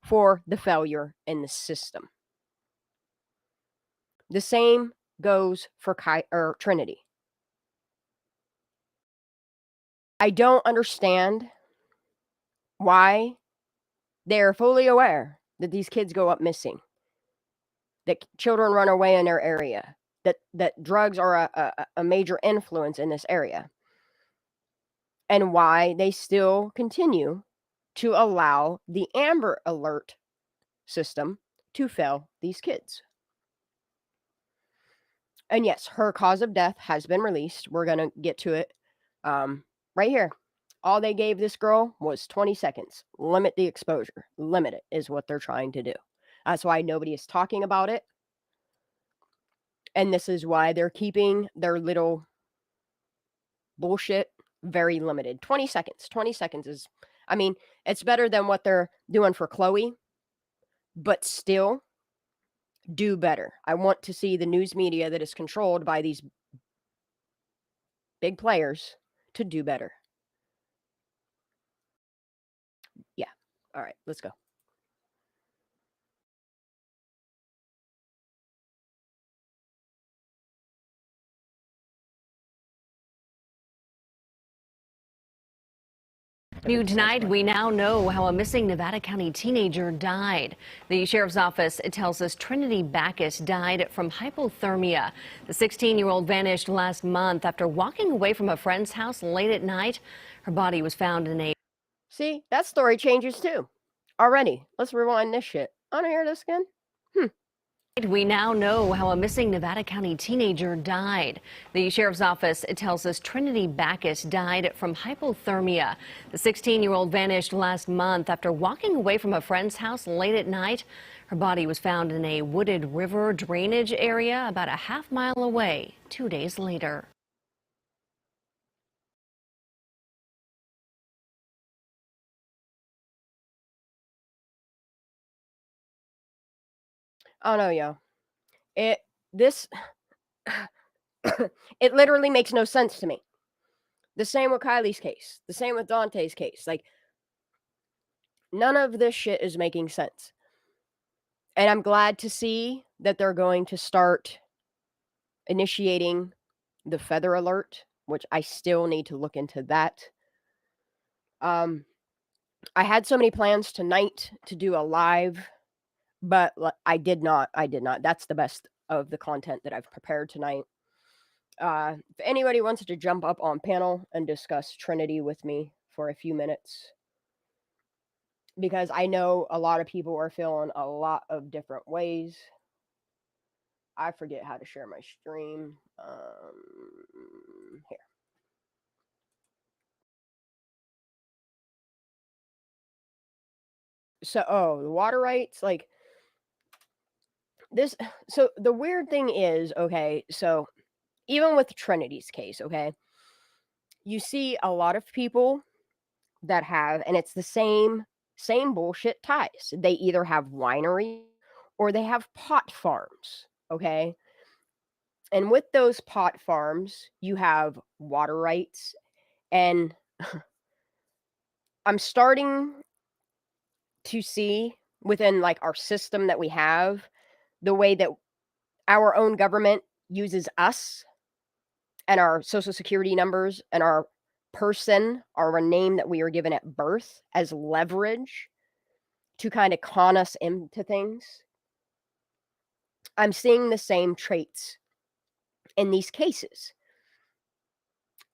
for the failure in the system. The same goes for Trinity. I don't understand why they're fully aware that these kids go up missing, that children run away in their area, that drugs are a major influence in this area, and why they still continue to allow the Amber Alert system to fail these kids. And yes, her cause of death has been released. We're going to get to it right here. All they gave this girl was 20 seconds. Limit the exposure. Limit it is what they're trying to do. That's why nobody is talking about it. And this is why they're keeping their little bullshit very limited. 20 seconds. 20 seconds is, I mean, it's better than what they're doing for Chloe, but still do better. I want to see the news media that is controlled by these big players to do better. Yeah. All right, let's go. New tonight, we now know how a missing Nevada County teenager died. The sheriff's office tells us Trinity Backus died from hypothermia. The 16-year-old vanished last month after walking away from a friend's house late at night. Her body was found in a... See, that story changes too. Already. Let's rewind this shit. I want to hear this again. We now know how a missing Nevada County teenager died. The sheriff's office tells us Trinity Backus died from hypothermia. The 16-year-old vanished last month after walking away from a friend's house late at night. Her body was found in a wooded river drainage area about a half-mile away 2 days later. Oh no, yo. It literally makes no sense to me. The same with Kylie's case. The same with Dante's case. Like, none of this shit is making sense. And I'm glad to see that they're going to start initiating the feather alert, which I still need to look into that. I had so many plans tonight to do a live, but I did not. That's the best of the content that I've prepared tonight. If anybody wants to jump up on panel and discuss Trinity with me for a few minutes, because I know a lot of people are feeling a lot of different ways. I forget how to share my stream. Here. So, the water rights, like this. So the weird thing is, okay, so even with Trinity's case, okay, you see a lot of people that have, and it's the same bullshit ties. They either have winery or they have pot farms, okay? And with those pot farms, you have water rights, and I'm starting to see within like our system that we have, the way that our own government uses us and our social security numbers and our person, our name that we are given at birth, as leverage to kind of con us into things. I'm seeing the same traits in these cases.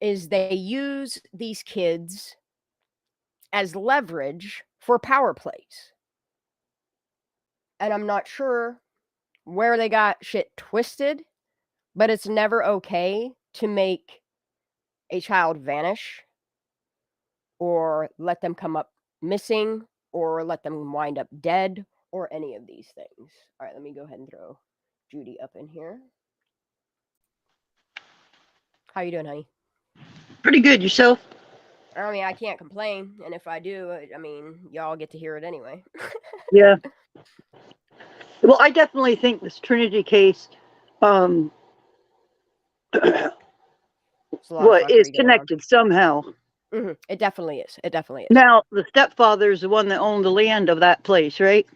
Is they use these kids as leverage for power plays. And I'm not sure where they got shit twisted, but it's never okay to make a child vanish or let them come up missing or let them wind up dead or any of these things. All right, let me go ahead and throw Judy up in here. How you doing, honey? Pretty good. Yourself? I mean, I can't complain, and if I do, I mean, y'all get to hear it anyway. Yeah. Well, I definitely think this Trinity case, There's a lot of what is fuckery going on. connected somehow. It definitely is. It definitely is. Now, the stepfather is the one that owned the land of that place, right?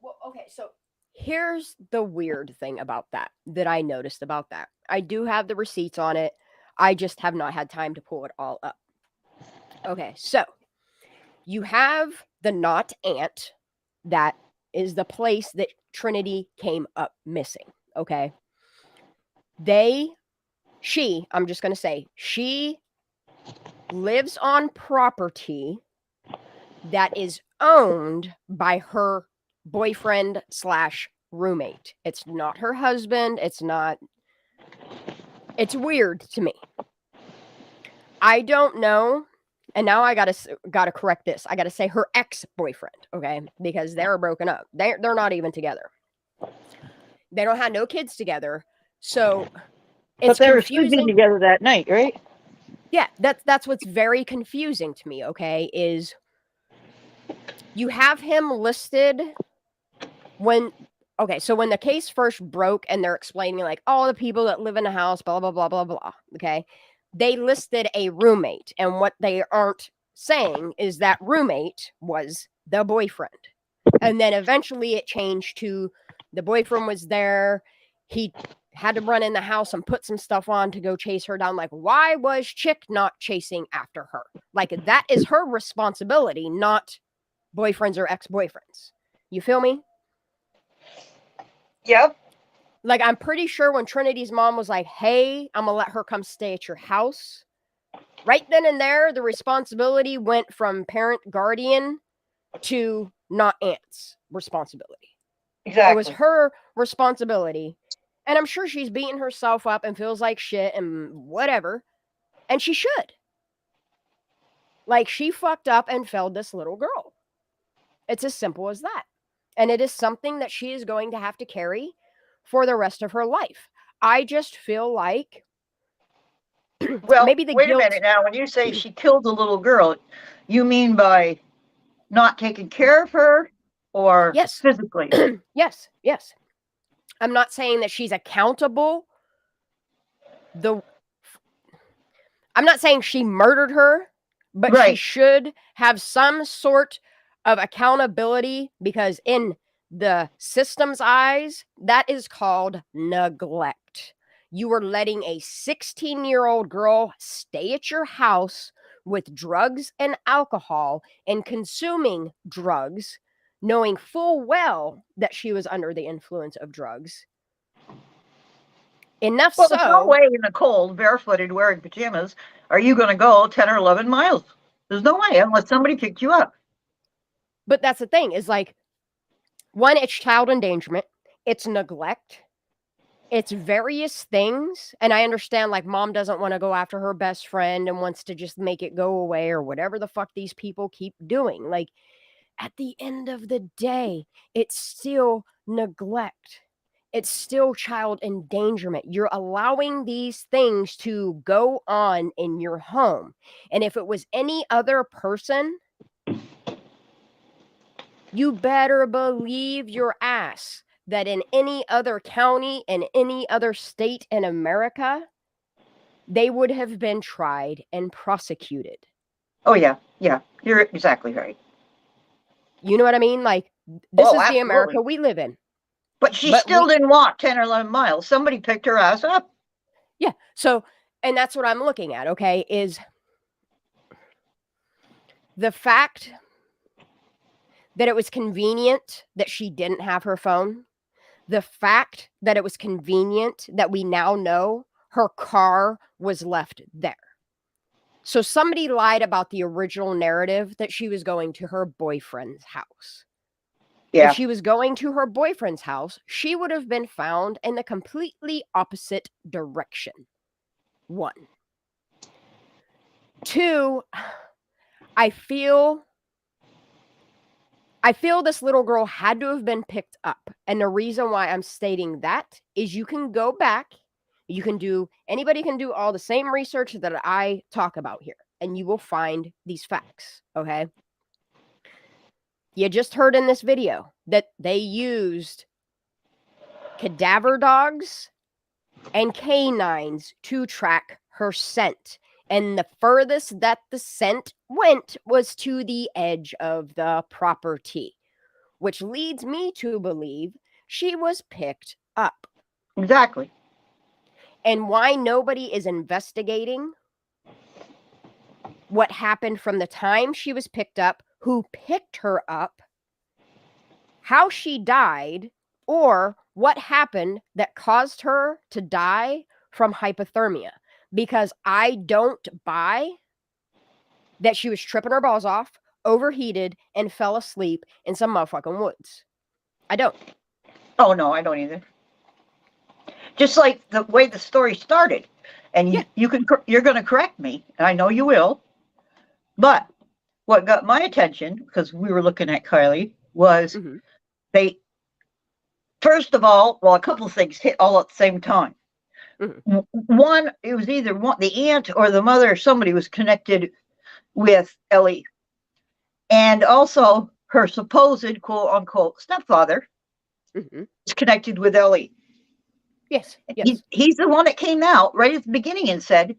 Well, okay, so here's the weird thing about that I noticed about that. I do have the receipts on it. I just have not had time to pull it all up. Okay, so you have the Knott Ant. That is the place that Trinity came up missing. Okay. I'm just going to say, she lives on property that is owned by her boyfriend / roommate. It's not her husband. It's weird to me. I don't know. And now I gotta correct this. I gotta say her ex-boyfriend, okay? Because they're broken up. They're not even together. They don't have no kids together. So it's but they were confusing. sleeping together that night, right? Yeah, that's what's very confusing to me, okay? Is you have him listed when the case first broke and they're explaining like all the people that live in the house, blah, blah, blah, blah, blah. Okay. They listed a roommate, and what they aren't saying is that roommate was the boyfriend. And then eventually it changed to the boyfriend was there. He had to run in the house and put some stuff on to go chase her down. Like, why was Chick not chasing after her? Like, that is her responsibility, not boyfriends or ex-boyfriends. You feel me? Yep. Like, I'm pretty sure when Trinity's mom was like, hey, I'm going to let her come stay at your house. Right then and there, the responsibility went from parent guardian to not aunt's responsibility. Exactly. It was her responsibility. And I'm sure she's beating herself up and feels like shit and whatever. And she should. Like, she fucked up and failed this little girl. It's as simple as that. And it is something that she is going to have to carry for the rest of her life. I just feel like well, maybe the wait guilt... a minute now. When you say she killed the little girl, you mean by not taking care of her or yes. physically? Yes. I'm not saying that she's accountable. I'm not saying she murdered her, but right. She should have some sort of accountability, because in the system's eyes, that is called neglect. You are letting a 16-year-old girl stay at your house with drugs and alcohol and consuming drugs, knowing full well that she was under the influence of drugs. Enough well, so... there's no way in the cold, barefooted, wearing pajamas, are you going to go 10 or 11 miles. There's no way unless somebody picked you up. But that's the thing, is like, one, it's child endangerment, it's neglect, it's various things. And I understand, like, mom doesn't want to go after her best friend and wants to just make it go away or whatever the fuck these people keep doing. Like, at the end of the day, it's still neglect. It's still child endangerment. You're allowing these things to go on in your home. And if it was any other person, you better believe your ass that in any other county, in any other state in America, they would have been tried and prosecuted. Oh, yeah. Yeah. You're exactly right. You know what I mean? Like, this is absolutely. the America we live in. But she still didn't walk 10 or 11 miles. Somebody picked her ass up. Yeah. So, and that's what I'm looking at, okay, is the fact that it was convenient that she didn't have her phone, the fact that it was convenient that we now know her car was left there. So somebody lied about the original narrative that she was going to her boyfriend's house. Yeah. If she was going to her boyfriend's house, she would have been found in the completely opposite direction. 1. 2, I feel I feel this little girl had to have been picked up. And the reason why I'm stating that is you can go back, anybody can do all the same research that I talk about here, and you will find these facts, okay? You just heard in this video that they used cadaver dogs and canines to track her scent. And the furthest that the scent went was to the edge of the property, which leads me to believe she was picked up. Exactly. And why nobody is investigating what happened from the time she was picked up, who picked her up, how she died, or what happened that caused her to die from hypothermia. Because I don't buy that she was tripping her balls off, overheated, and fell asleep in some motherfucking woods. I don't. Oh, no, I don't either. Just like the way the story started. And you're going to correct me, and I know you will. But what got my attention, because we were looking at Kylie, was they, first of all, well, a couple of things hit all at the same time. One, it was either the aunt or the mother, somebody was connected with Ellie. And also her supposed quote unquote stepfather is connected with Ellie. Yes. Yes. He's the one that came out right at the beginning and said,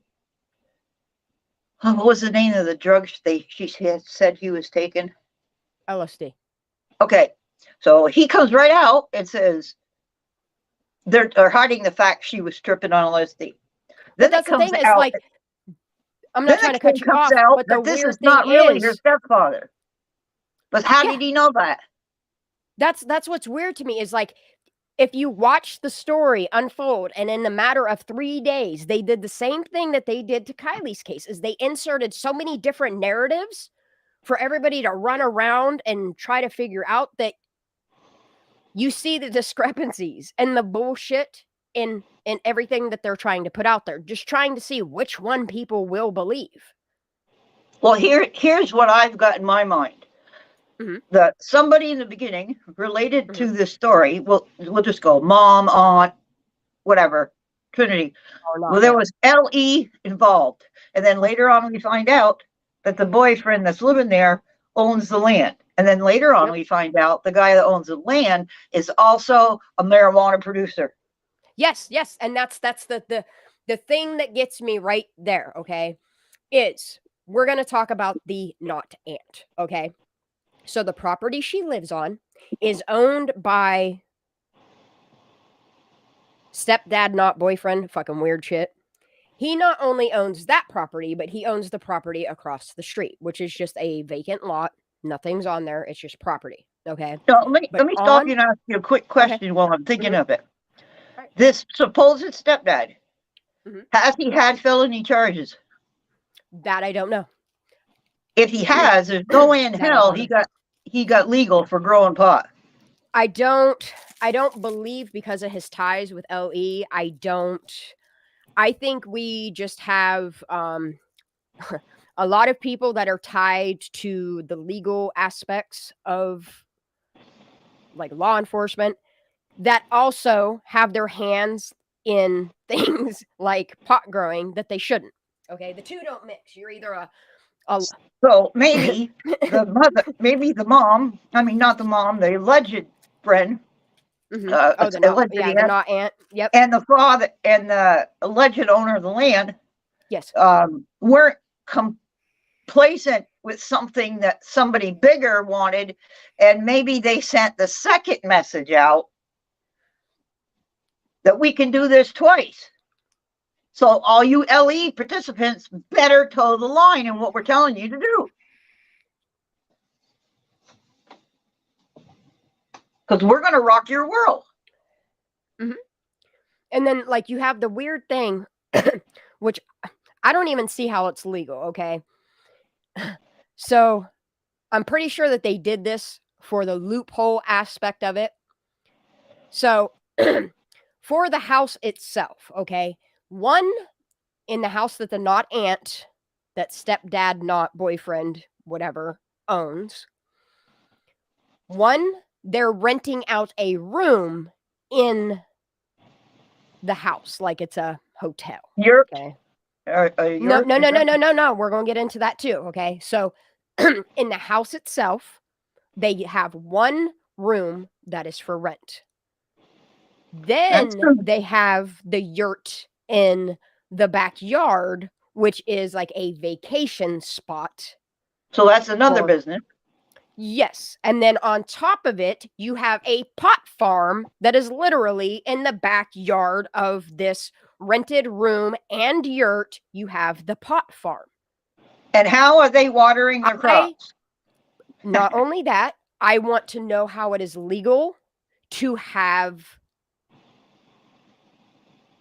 what was the name of the drugs she had said he was taking? LSD. Okay. So he comes right out and says, they're hiding the fact she was tripping on LSD. Then that's it comes the thing, out. is like, I'm not trying to cut you off, but the this weird is not thing really is, her stepfather. But how did he know that? That's what's weird to me is like, if you watch the story unfold, and in the matter of 3 days, they did the same thing that they did to Kylie's case, is they inserted so many different narratives for everybody to run around and try to figure out that you see the discrepancies and the bullshit in everything that they're trying to put out there, just trying to see which one people will believe. Well, here's what I've got in my mind. That somebody in the beginning related to this story, we'll just go mom, aunt, whatever, Trinity. Well, there was L.E. involved. And then later on, we find out that the boyfriend that's living there owns the land. And then later on, we find out the guy that owns the land is also a marijuana producer. Yes. And that's the thing that gets me right there, okay, is we're going to talk about the not aunt, okay? So the property she lives on is owned by stepdad, not boyfriend, fucking weird shit. He not only owns that property, but he owns the property across the street, which is just a vacant lot. Nothing's on there. It's just property. Okay. So let me stop you and ask you a quick question while I'm thinking of it. Right. This supposed stepdad, has he had felony charges? That I don't know. If he has, there's no way in hell he got legal for growing pot. I don't believe, because of his ties with LE. I think we just have a lot of people that are tied to the legal aspects of like law enforcement that also have their hands in things like pot growing that they shouldn't. Okay, the two don't mix. You're either a so maybe the mother, maybe the mom. I mean, not the mom, the alleged friend. The not aunt. Yep. And the father and the alleged owner of the land. Yes. Weren't complacent with something that somebody bigger wanted, and maybe they sent the second message out that we can do this twice. So all you LE participants better toe the line in what we're telling you to do. Because we're going to rock your world. And then, like, you have the weird thing, which I don't even see how it's legal, okay? So I'm pretty sure that they did this for the loophole aspect of it. So for the house itself, okay, one in the house that the not aunt, that stepdad, not boyfriend, whatever, owns, One, they're renting out a room in the house, like it's a hotel. You're Okay. no, No. We're going to get into that too. Okay. So in the house itself, they have one room that is for rent. Then they have the yurt in the backyard, which is like a vacation spot. So that's another for- business. Yes. And then on top of it, you have a pot farm that is literally in the backyard of this rented room and yurt. You have the pot farm. And how are they watering their crops? Not only that, I want to know how it is legal to have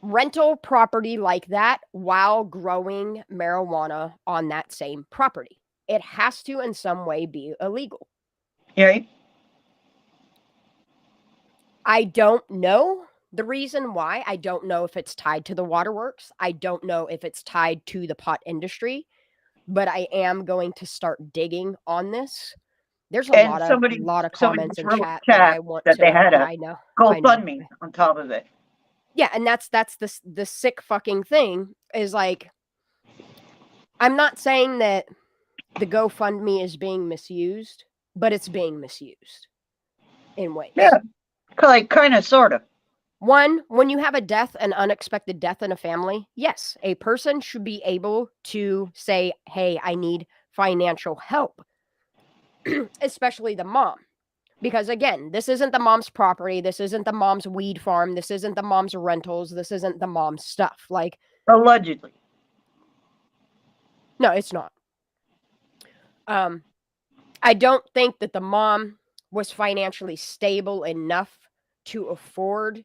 rental property like that while growing marijuana on that same property. It has to in some way be illegal. Right. I don't know the reason why. I don't know if it's tied to the waterworks. I don't know if it's tied to the pot industry, but I am going to start digging on this. There's a lot of comments in chat that I want that to. they had a I know. GoFundMe on top of it. Yeah, and that's the sick fucking thing is like, I'm not saying that the GoFundMe is being misused, but it's being misused in ways. Yeah, like kind of, sort of. One, when you have a death, an unexpected death in a family, yes, a person should be able to say, hey, I need financial help, especially the mom. Because again, this isn't the mom's property. This isn't the mom's weed farm. This isn't the mom's rentals. This isn't the mom's stuff. Like, allegedly. No, it's not. I don't think that the mom was financially stable enough to afford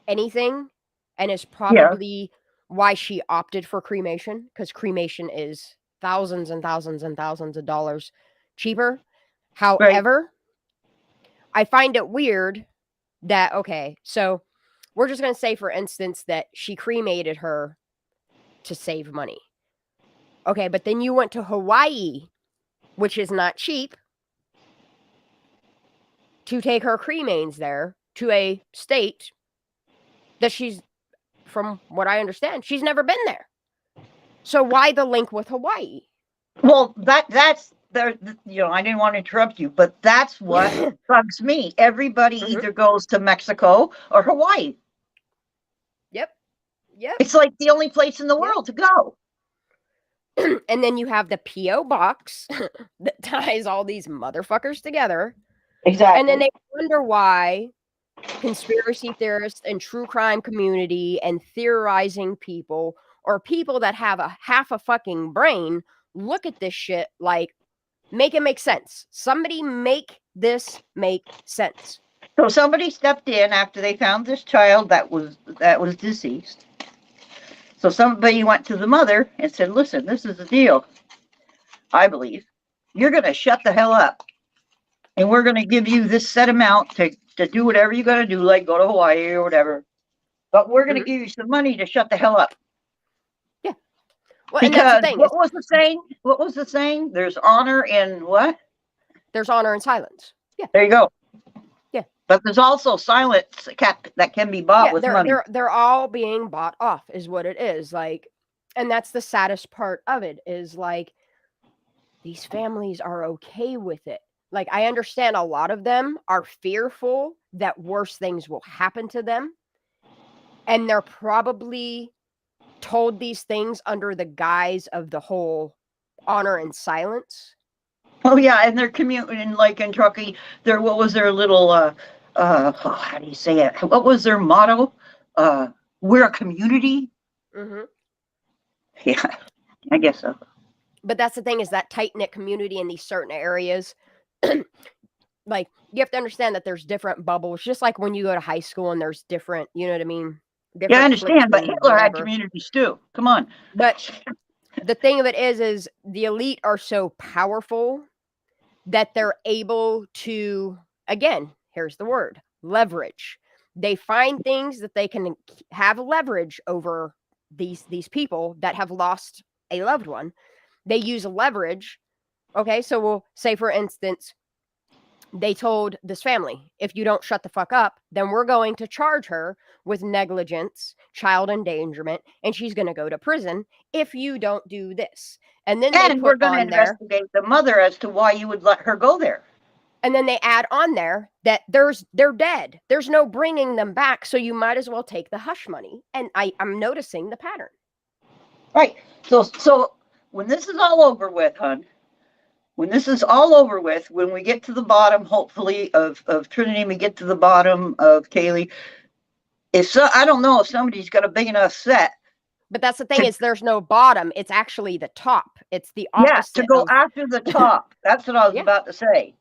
anything, and is probably why she opted for cremation, because cremation is thousands and thousands and thousands of dollars cheaper. However, I find it weird that, okay, so we're just going to say, for instance, that she cremated her to save money. Okay, but then you went to Hawaii, which is not cheap, to take her cremains there to a state that she's, from what I understand, she's never been there. So why the link with Hawaii? Well, that's there. You know, I didn't want to interrupt you, but that's what bugs me. Everybody either goes to Mexico or Hawaii. Yep. It's like the only place in the world to go. And then you have the P.O. box that ties all these motherfuckers together. Exactly. And then they wonder why conspiracy theorists and true crime community and theorizing people, or people that have a half a fucking brain, look at this shit like, make it make sense. Somebody make this make sense. So somebody stepped in after they found this child that was deceased. So somebody went to the mother and said, listen, this is the deal. I believe you're going to shut the hell up. And we're going to give you this set amount to do whatever you got to do, like go to Hawaii or whatever. But we're going to give you some money to shut the hell up. Yeah. Well, because what was the saying? What was the saying? There's honor in what? There's honor in silence. Yeah. There you go. Yeah. But there's also silence that can be bought with money. They're all being bought off is what it is. Like, and that's the saddest part of it is like, these families are okay with it. Like, I understand a lot of them are fearful that worse things will happen to them. And they're probably told these things under the guise of the whole honor and silence. Oh yeah, and their community, like in Truckee, what was their little how do you say it? What was their motto? We're a community. Mm-hmm. Yeah, I guess so. But that's the thing, is that tight-knit community in these certain areas. Like, you have to understand that there's different bubbles, just like when you go to high school and there's different, you know what I mean? Yeah, I understand, but Hitler had communities too. Come on. But the thing of it is the elite are so powerful that they're able to, again, here's the word, leverage. They find things that they can have leverage over these people that have lost a loved one. They use leverage. Okay, so we'll say, for instance, they told this family, if you don't shut the fuck up, then we're going to charge her with negligence, child endangerment, and she's going to go to prison if you don't do this. And then they we're put going to on there, investigate the mother as to why you would let her go there. and then they add on there that they're dead. There's no bringing them back, so you might as well take the hush money. And I'm noticing the pattern. Right. So when this is all over with, hon, when this is all over with, when we get to the bottom, hopefully, of Trinity, we get to the bottom of Kaylee, I don't know if somebody's got a big enough set. But that's the thing is there's no bottom. It's actually the top. It's the opposite. Yes, to go after the top. That's what I was about to say.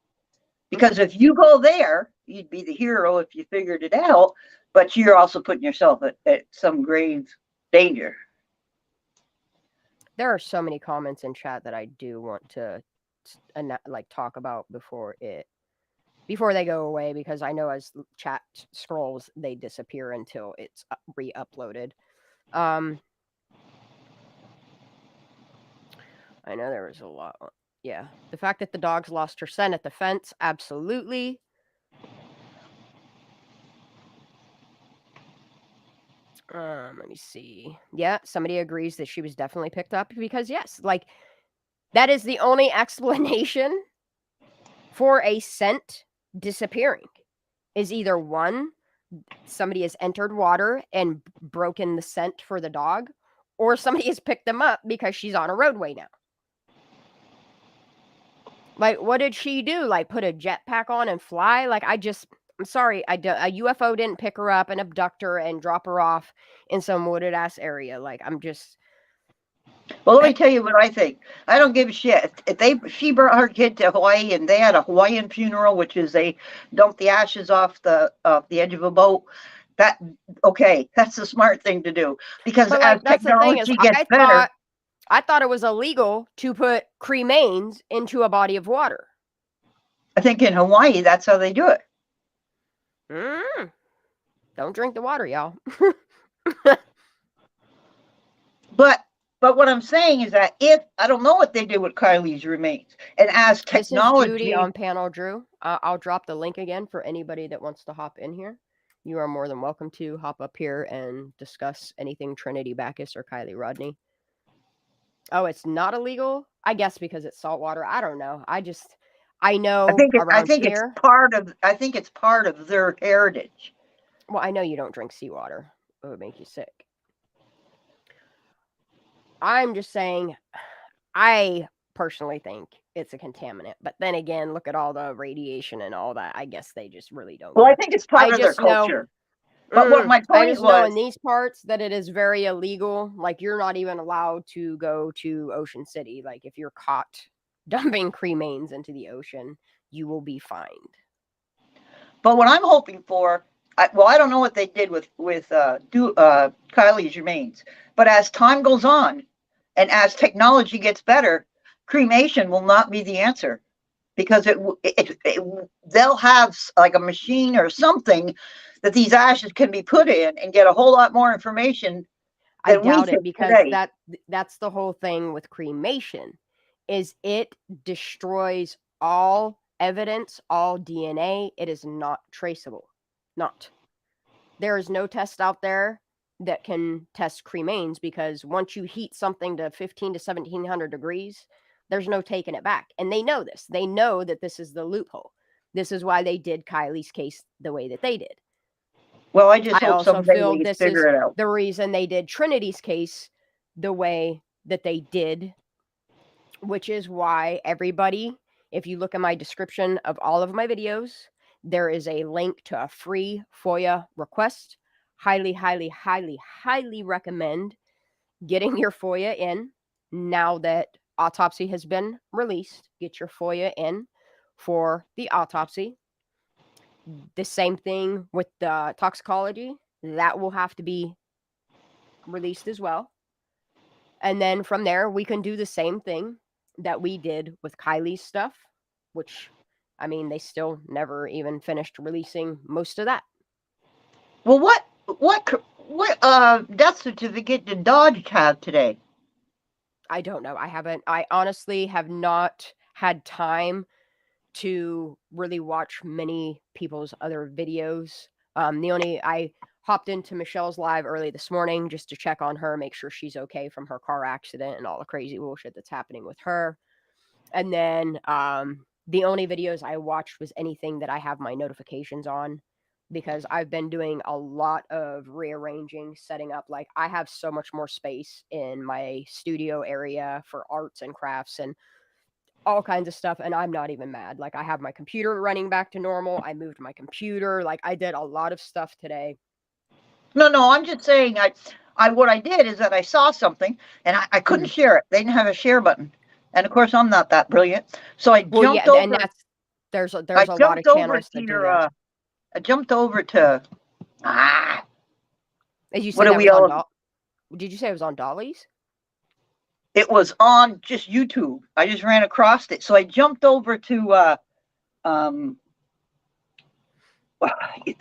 Because if you go there, you'd be the hero if you figured it out, but you're also putting yourself at some grave danger. There are so many comments in chat that I do want to like talk about before they go away, because I know as chat scrolls, they disappear until it's re-uploaded. I know there was a lot. Yeah. The fact that the dogs lost her scent at the fence, absolutely. Let me see. Yeah, somebody agrees that she was definitely picked up because, yes, like, that is the only explanation for a scent disappearing is either one, somebody has entered water and broken the scent for the dog, or somebody has picked them up because she's on a roadway now. Like, what did she do? Like, put a jetpack on and fly? Like, I'm sorry, a UFO didn't pick her up and abduct her and drop her off in some wooded ass area. Like, Well, let me tell you what I think. I don't give a shit. If she brought her kid to Hawaii and they had a Hawaiian funeral, which is they dump the ashes off the edge of a boat. That's the smart thing to do, because as technology gets better. I thought it was illegal to put cremains into a body of water. I think in Hawaii, that's how they do it. Don't drink the water, y'all. But what I'm saying is that I don't know what they did with Kylie's remains, and as technology, this is Judy on panel, Drew. I'll drop the link again for anybody that wants to hop in here. You are more than welcome to hop up here and discuss anything Trinity Backus or Kiely Rodni. Oh, it's not illegal? I guess because it's saltwater. I don't know. I know. I think it's part of their heritage. Well, I know you don't drink seawater. It would make you sick. I'm just saying, I personally think it's a contaminant. But then again, look at all the radiation and all that. I guess they just really don't. Well, I think it's part of their culture. But what my point know in these parts that it is very illegal. Like, you're not even allowed to go to Ocean City. Like, if you're caught dumping cremains into the ocean, you will be fined. But what I'm hoping for, I don't know what they did with Kylie's remains, but as time goes on and as technology gets better, cremation will not be the answer, because they'll have like a machine or something that these ashes can be put in and get a whole lot more information. I doubt it, because that's the whole thing with cremation, is it destroys all evidence, all DNA. It is not traceable. There is no test out there that can test cremains, because once you heat something to 1500 to 1700 degrees, there's no taking it back. And they know this. They know that this is the loophole. This is why they did Kylie's case the way that they did. Well, I hope someday we can figure it out. The reason they did Trinity's case the way that they did, which is why everybody, if you look at my description of all of my videos, there is a link to a free FOIA request. Highly, highly, highly, highly recommend getting your FOIA in now that autopsy has been released. Get your FOIA in for the autopsy. The same thing with the toxicology. That will have to be released as well. And then from there, we can do the same thing that we did with Kylie's stuff, which, I mean, they still never even finished releasing most of that. Well, what death certificate did Dodge have today? I don't know. I honestly have not had time to really watch many people's other videos. I hopped into Michelle's live early this morning just to check on her, make sure she's okay from her car accident and all the crazy bullshit that's happening with her. And then the only videos I watched was anything that I have my notifications on, because I've been doing a lot of rearranging, setting up. Like, I have so much more space in my studio area for arts and crafts and all kinds of stuff, and I'm not even mad. Like, I have my computer running back to normal. I moved my computer. Like, I did a lot of stuff today. No, I'm just saying, what I did is that I saw something and I couldn't share it. They didn't have a share button. And of course, I'm not that brilliant. So I jumped over. And there's a lot of channels that do that. I jumped over to, Did you say what that are we was on all? Did you say it was on Dolly's? It was on just YouTube. I just ran across it. So I jumped over to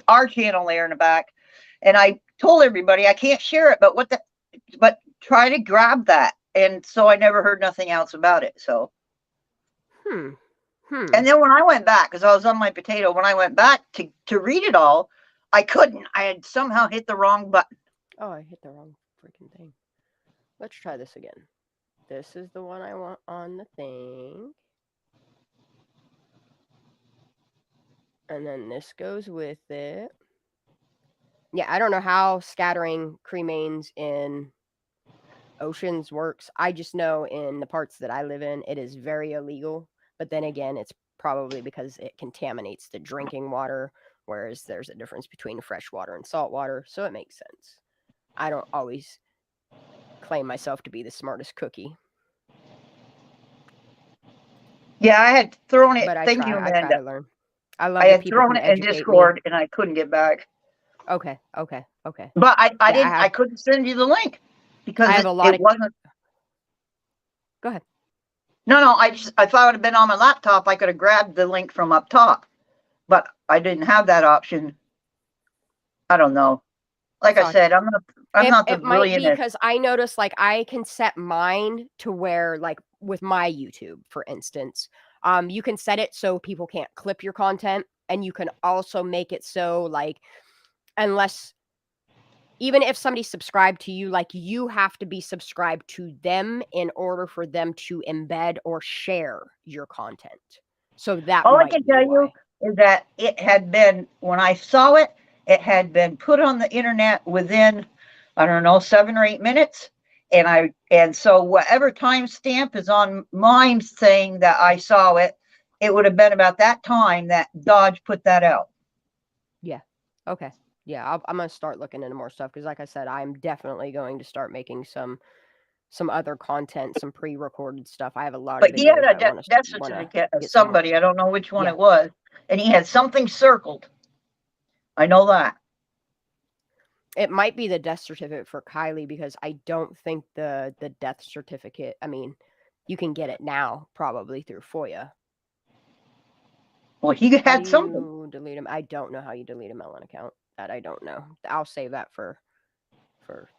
our channel there in the back. And I told everybody I can't share it, but try to grab that. And so I never heard nothing else about it. So. And then when I went back, because I was on my potato, when I went back to read it all, I couldn't. I had somehow hit the wrong button. Oh, I hit the wrong freaking thing. Let's try this again. This is the one I want on the thing. And then this goes with it. Yeah, I don't know how scattering cremains in oceans works. I just know in the parts that I live in, it is very illegal. But then again, it's probably because it contaminates the drinking water, whereas there's a difference between fresh water and salt water. So it makes sense. I don't always claim myself to be the smartest cookie. Yeah, I had thrown it. But I Thank you, try Amanda. to learn. I love I that had people thrown can it in educate me. Discord and I couldn't get back. Okay. But I Yeah, didn't. I couldn't send you the link because I have a lot it of. wasn't. Go ahead. No. I thought it would have been on my laptop. I could have grabbed the link from up top, but I didn't have that option. I don't know. Like I said, I'm not the It might be brilliant. because I noticed, like, I can set mine to where, like, with my YouTube, for instance, you can set it so people can't clip your content, and you can also make it so, like, even if somebody subscribed to you, like, you have to be subscribed to them in order for them to embed or share your content. So that All I might can be tell you is that it had been, when I saw it, it had been put on the internet within, I don't know, 7 or 8 minutes. And so whatever timestamp is on mine saying that I saw it, it would have been about that time that Dodge put that out. Yeah. Okay. Yeah, I'm gonna start looking into more stuff because, like I said, I'm definitely going to start making some other content, some pre-recorded stuff. I have a lot of But he had videos a I wanna death wanna certificate of get some more. somebody. I don't know which one Yeah. it was. And he had something circled. I know that. It might be the death certificate for Kylie because I don't think the death certificate. I mean, you can get it now probably through FOIA. Well, he How had do something. you delete him? I don't know how you delete a Melon account. That I don't know. I'll save that for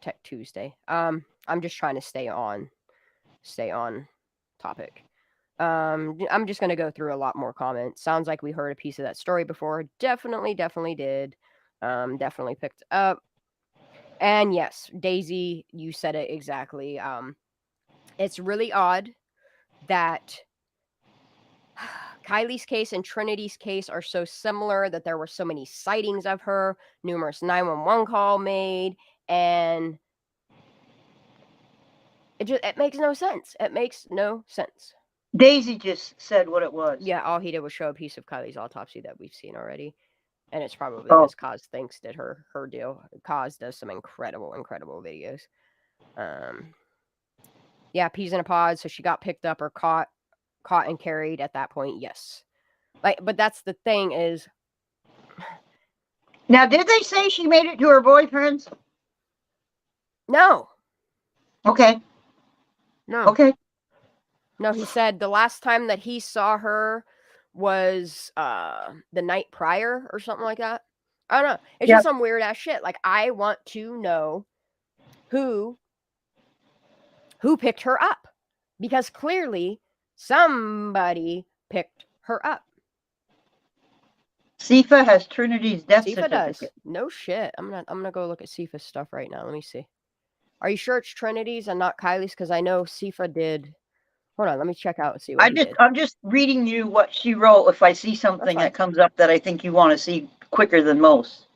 Tech Tuesday. I'm just trying to stay on topic. I'm just gonna go through a lot more comments. Sounds like we heard a piece of that story before. Definitely did. Definitely picked up. And yes, Daisy, you said it exactly. It's really odd that Kylie's case and Trinity's case are so similar, that there were so many sightings of her, numerous 911 call made, and it makes no sense. It makes no sense. Daisy just said what it was. Yeah, all he did was show a piece of Kylie's autopsy that we've seen already. And it's probably Oh. because Kaz Thinks did her deal. Kaz does some incredible videos. Yeah, peas in a pod. So she got picked up or caught and carried at that point. Yes. But that's the thing is. Now, did they say she made it to her boyfriend's? No. Okay. No. Okay. No, he said the last time that he saw her was the night prior or something like that. I don't know. It's just some weird ass shit. Like, I want to know who picked her up, because clearly somebody picked her up. SIFA has Trinity's death SIFA does. certificate. No shit. I'm gonna go look at SIFA's stuff right now. Let me see. Are you sure it's Trinity's and not Kylie's? Because I know SIFA did. Hold on, let me check out and see what he did. I'm just reading you what she wrote. If I see something that comes up that I think you want to see quicker than most.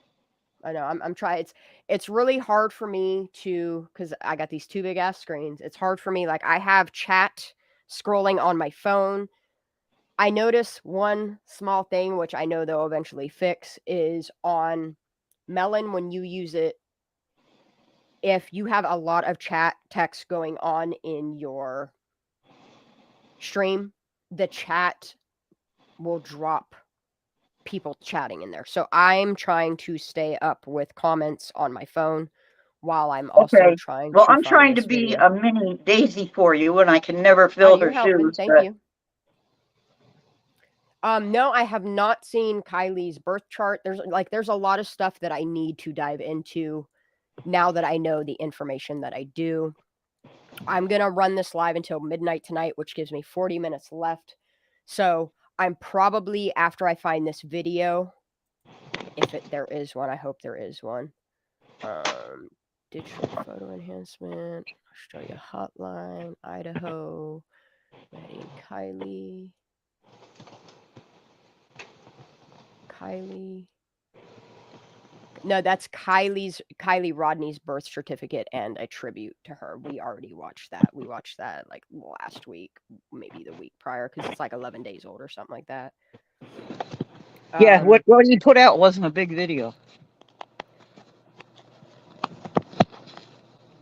I know. I'm trying. It's really hard for me to, because I got these two big ass screens. It's hard for me. Like, I have chat scrolling on my phone. I notice one small thing, which I know they'll eventually fix, is on Melon when you use it. If you have a lot of chat text going on in your stream, the chat will drop people chatting in there. So I'm trying to stay up with comments on my phone while I'm also trying well, to I'm trying to be a mini Daisy for you, and I can never fill her shoes. Thank you. No, I have not seen Kylie's birth chart. There's a lot of stuff that I need to dive into now that I know the information that I do. I'm going to run this live until midnight tonight, which gives me 40 minutes left. So I'm probably, after I find this video, there is one, I hope there is one. Digital photo enhancement, Australia hotline, Idaho, Maddie and Kylie. No, that's Kylie Rodney's birth certificate and a tribute to her. We already watched that. We watched that like last week, maybe the week prior, because it's like 11 days old or something like that. Yeah, what you put out wasn't a big video.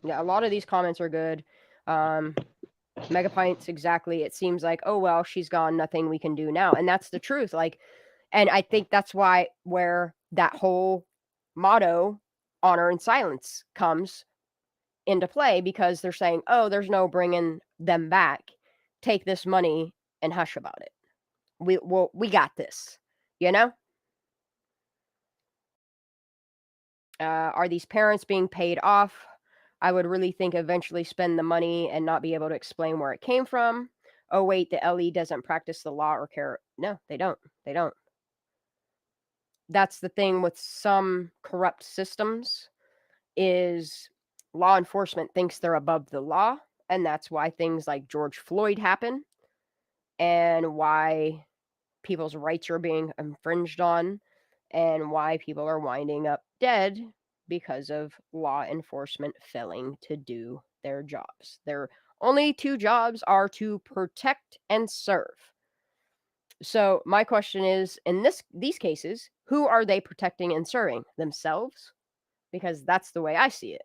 Yeah, a lot of these comments are good. Megapints, exactly. It seems like, oh, well, she's gone. Nothing we can do now. And that's the truth. Like, and I think that's where that whole motto, honor and silence, comes into play, because they're saying, oh, there's no bringing them back. Take this money and hush about it. We got this, you know? Are these parents being paid off? I would really think eventually spend the money and not be able to explain where it came from. Oh, wait, the LE doesn't practice the law or care. No, they don't. They don't. That's the thing with some corrupt systems, is law enforcement thinks they're above the law. And that's why things like George Floyd happen, and why people's rights are being infringed on, and why people are winding up dead because of law enforcement failing to do their jobs. Their only two jobs are to protect and serve. So my question is, in these cases, who are they protecting and serving? Themselves? Because that's the way I see it.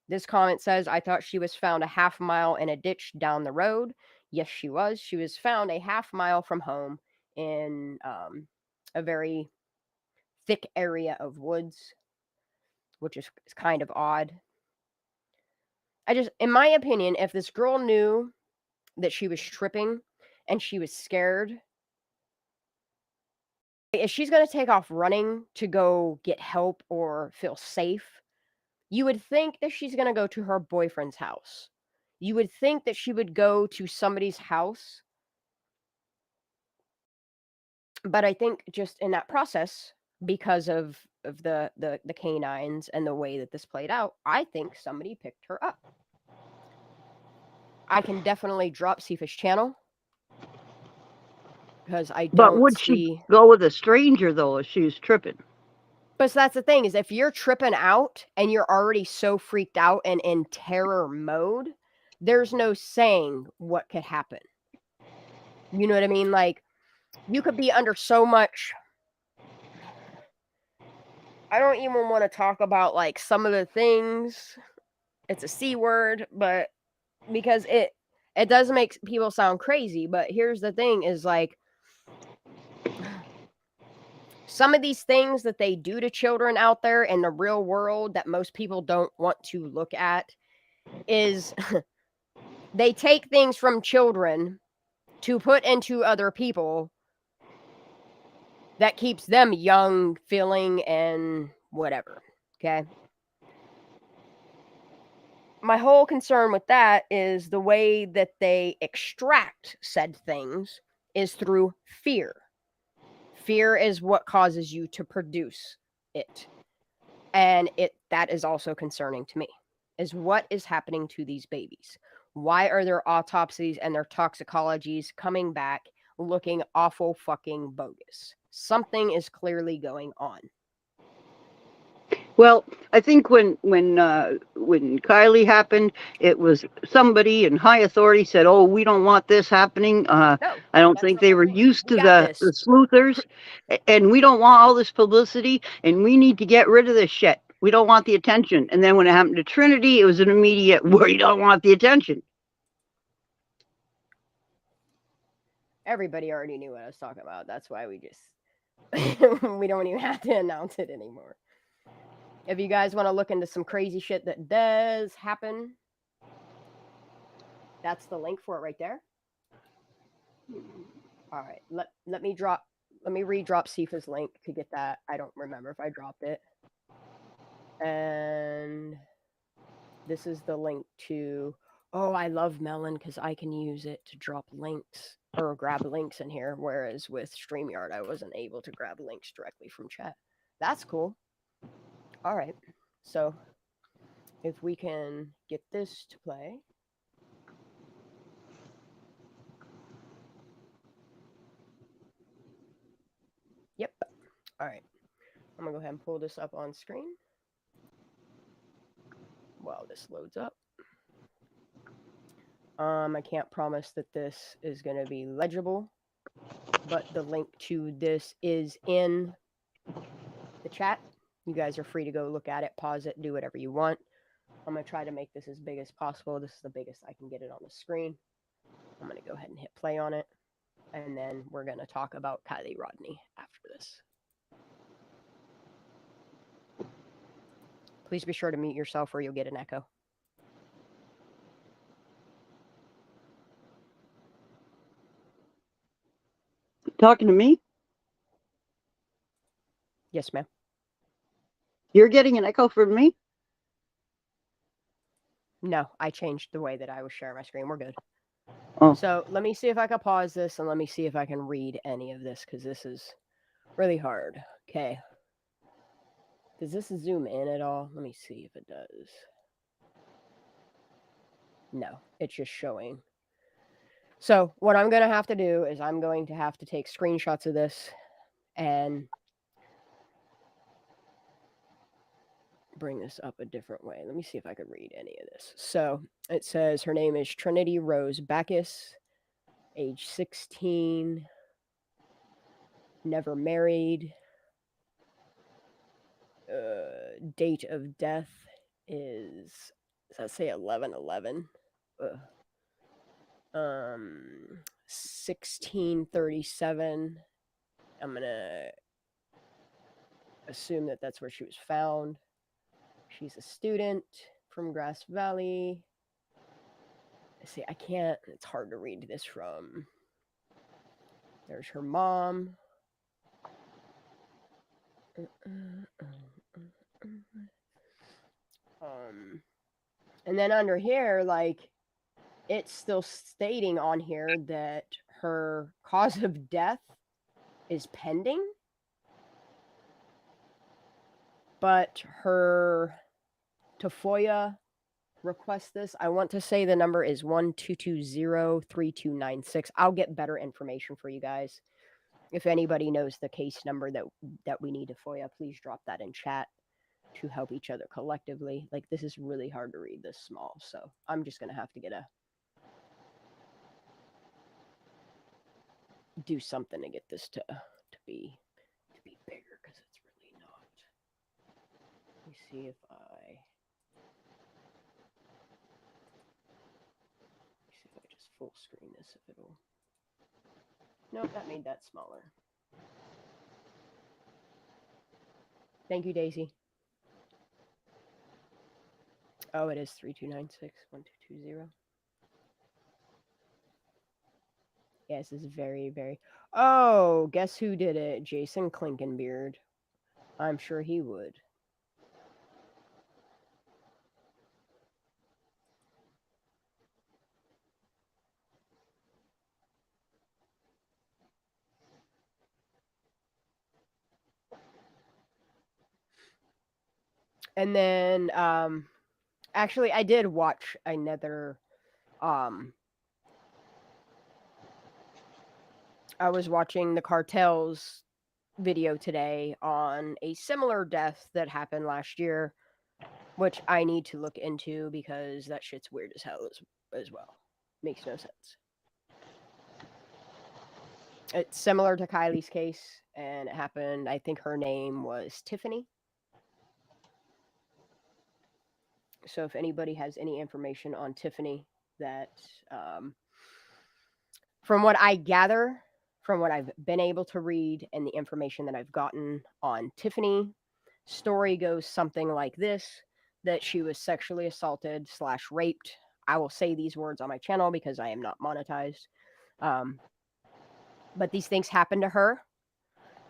This comment says, I thought she was found a half mile in a ditch down the road. Yes, she was. She was found a half mile from home in a very thick area of woods, which is kind of odd. In my opinion, if this girl knew that she was tripping and she was scared, if she's going to take off running to go get help or feel safe, you would think that she's going to go to her boyfriend's house. You would think that she would go to somebody's house. But I think just in that process, because of the canines and the way that this played out, I think somebody picked her up. I can definitely drop SIFA's channel, because I don't But would she go with a stranger, though, if she was tripping? But that's the thing, is if you're tripping out and you're already so freaked out and in terror mode, there's no saying what could happen. You know what I mean? Like, you could be under so much... I don't even want to talk about, like, some of the things. It's a C word, but... because it does make people sound crazy. But here's the thing, is like, some of these things that they do to children out there in the real world that most people don't want to look at is they take things from children to put into other people that keeps them young, feeling, and whatever. Okay. my whole concern with that is the way that they extract said things is through fear. Fear is what causes you to produce it. And that is also concerning to me, is what is happening to these babies. Why are their autopsies and their toxicologies coming back looking awful fucking bogus? Something is clearly going on. Well, I think when Kylie happened, it was somebody in high authority said, "Oh, we don't want this happening." I don't think they were used to the sleuthers, and we don't want all this publicity, and we need to get rid of this shit. We don't want the attention. And then when it happened to Trinity, it was an immediate, "We don't want the attention." Everybody already knew what I was talking about. That's why we just we don't even have to announce it anymore. If you guys want to look into some crazy shit that does happen, that's the link for it right there. All right, let me redrop Sifa's link to get that. I don't remember if I dropped it. And this is the link to, oh, I love Melon because I can use it to drop links or grab links in here, whereas with StreamYard I wasn't able to grab links directly from chat. That's cool. All right, so if we can get this to play. Yep. All right, I'm gonna go ahead and pull this up on screen while this loads up. I can't promise that this is gonna be legible, but the link to this is in the chat. You guys are free to go look at it, pause it, do whatever you want. I'm going to try to make this as big as possible. This is the biggest I can get it on the screen. I'm going to go ahead and hit play on it. And then we're going to talk about Kiely Rodni after this. Please be sure to mute yourself or you'll get an echo. Talking to me? Yes, ma'am. You're getting an echo from me? No, I changed the way that I was sharing my screen. We're good. Oh. So let me see if I can pause this and let me see if I can read any of this because this is really hard. Okay. Does this zoom in at all? Let me see if it does. No, it's just showing. So what I'm going to have to do is I'm going to have to take screenshots of this and bring this up a different way. Let me see if I could read any of this. So it says her name is Trinity Rose Backus, age 16, never married. Date of death is, does that say 11/11? 1637. I'm gonna assume that that's where she was found. She's a student from Grass Valley. See, I can't, it's hard to read this from. There's her mom. And then under here, like, it's still stating on here that her cause of death is pending. But her TAFOIA request this. I want to say the number is 1220-3296. I'll get better information for you guys. If anybody knows the case number that we need to FOIA, please drop that in chat to help each other collectively. Like, this is really hard to read this small, so I'm just gonna have to do something to get this to be bigger because it's really not. Let me see if I just full screen this, if it'll. Nope, that made that smaller. Thank you, Daisy. Oh, it is 3296-1220. Yes, this is very, very. Oh, guess who did it? Jason Klinkenbeard. I'm sure he would. And then, actually, I did watch another, I was watching the cartel's video today on a similar death that happened last year, which I need to look into because that shit's weird as hell as well. Makes no sense. It's similar to Kylie's case, and it happened, I think her name was Tiffany. So if anybody has any information on Tiffany that, from what I gather, from what I've been able to read and the information that I've gotten on Tiffany, story goes something like this, that she was sexually assaulted / raped. I will say these words on my channel because I am not monetized. But these things happened to her,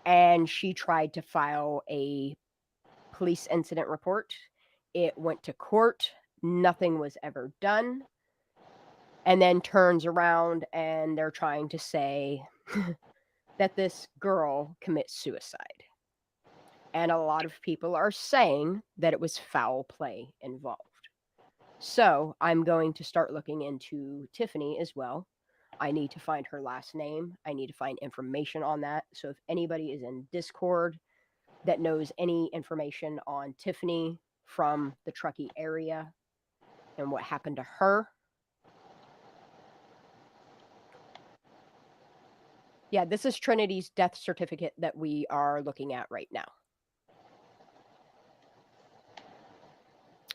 and she tried to file a police incident report. It went to court. Nothing was ever done. And then turns around and they're trying to say that this girl commits suicide. And a lot of people are saying that it was foul play involved. So I'm going to start looking into Tiffany as well. I need to find her last name. I need to find information on that. So if anybody is in Discord that knows any information on Tiffany from the Truckee area and what happened to her. Yeah, this is Trinity's death certificate that we are looking at right now.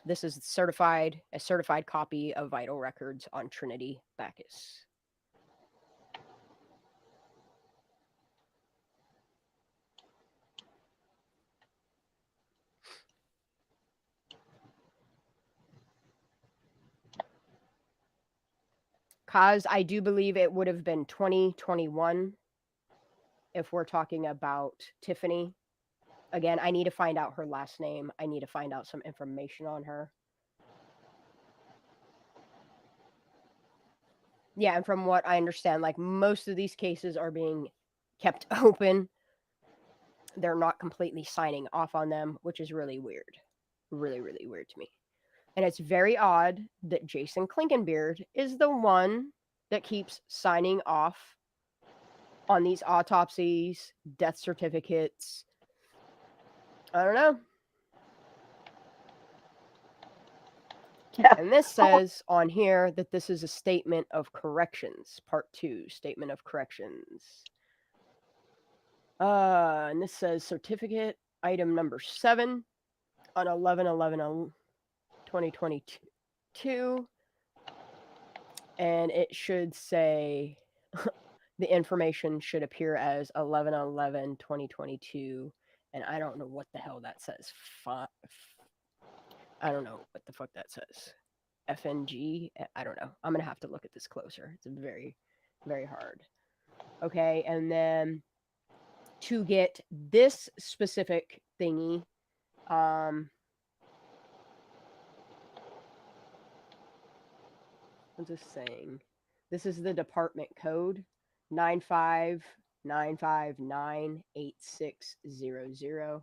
This is a certified copy of vital records on Trinity Backus. Cause I do believe it would have been 2021 if we're talking about Tiffany. Again, I need to find out her last name. I need to find out some information on her. Yeah, and from what I understand, like most of these cases are being kept open. They're not completely signing off on them, which is really weird. Really, really weird to me. And it's very odd that Jason Klinkenbeard is the one that keeps signing off on these autopsies, death certificates. I don't know. And this says on here that this is a statement of corrections, part 2, statement of corrections. And this says certificate item number 7 on 11/11/2022, and it should say the information should appear as 11/11/2022, and I don't know what the hell that says. I don't know what the fuck that says. FNG? I don't know. I'm gonna have to look at this closer. It's very, very hard. Okay, and then to get this specific thingy, what's this saying? This is the department code 959598600.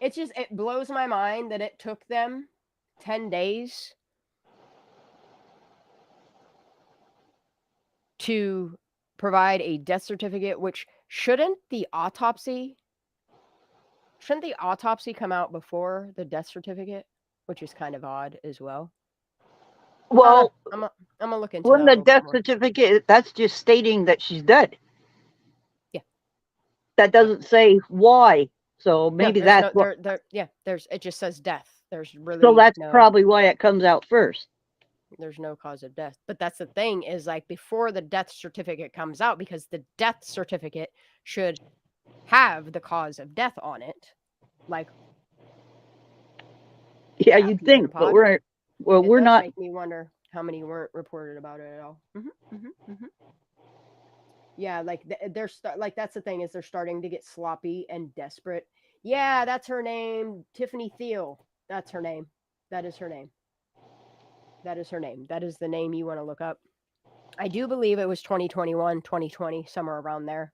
It blows my mind that it took them 10 days to provide a death certificate, which shouldn't the autopsy come out before the death certificate, which is kind of odd as well. Well, I'm gonna look into when that a the little bit death more. certificate, that's just stating that she's dead. Yeah. That doesn't say why. So maybe No, that's what. it just says death. There's really So that's no, probably why it comes out first. there's no cause of death. But that's the thing is like before the death certificate comes out, because the death certificate should have the cause of death on it. Like, Yeah, you'd think, but we're it does not. make me wonder how many weren't reported about it at all. Yeah, like like that's the thing is they're starting to get sloppy and desperate. Yeah, that's her name, Tiffany Thiel. That's her name. That is her name. That is her name. That is the name you want to look up. I do believe it was 2021, 2020, somewhere around there.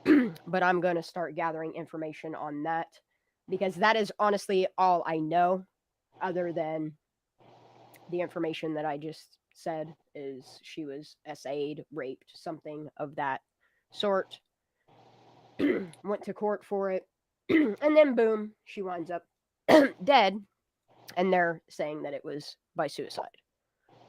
but I'm going to start gathering information on that because that is honestly all I know, other than the information that I just said is she was SA'd, raped, something of that sort. Went to court for it, and then boom, she winds up dead, and they're saying that it was by suicide.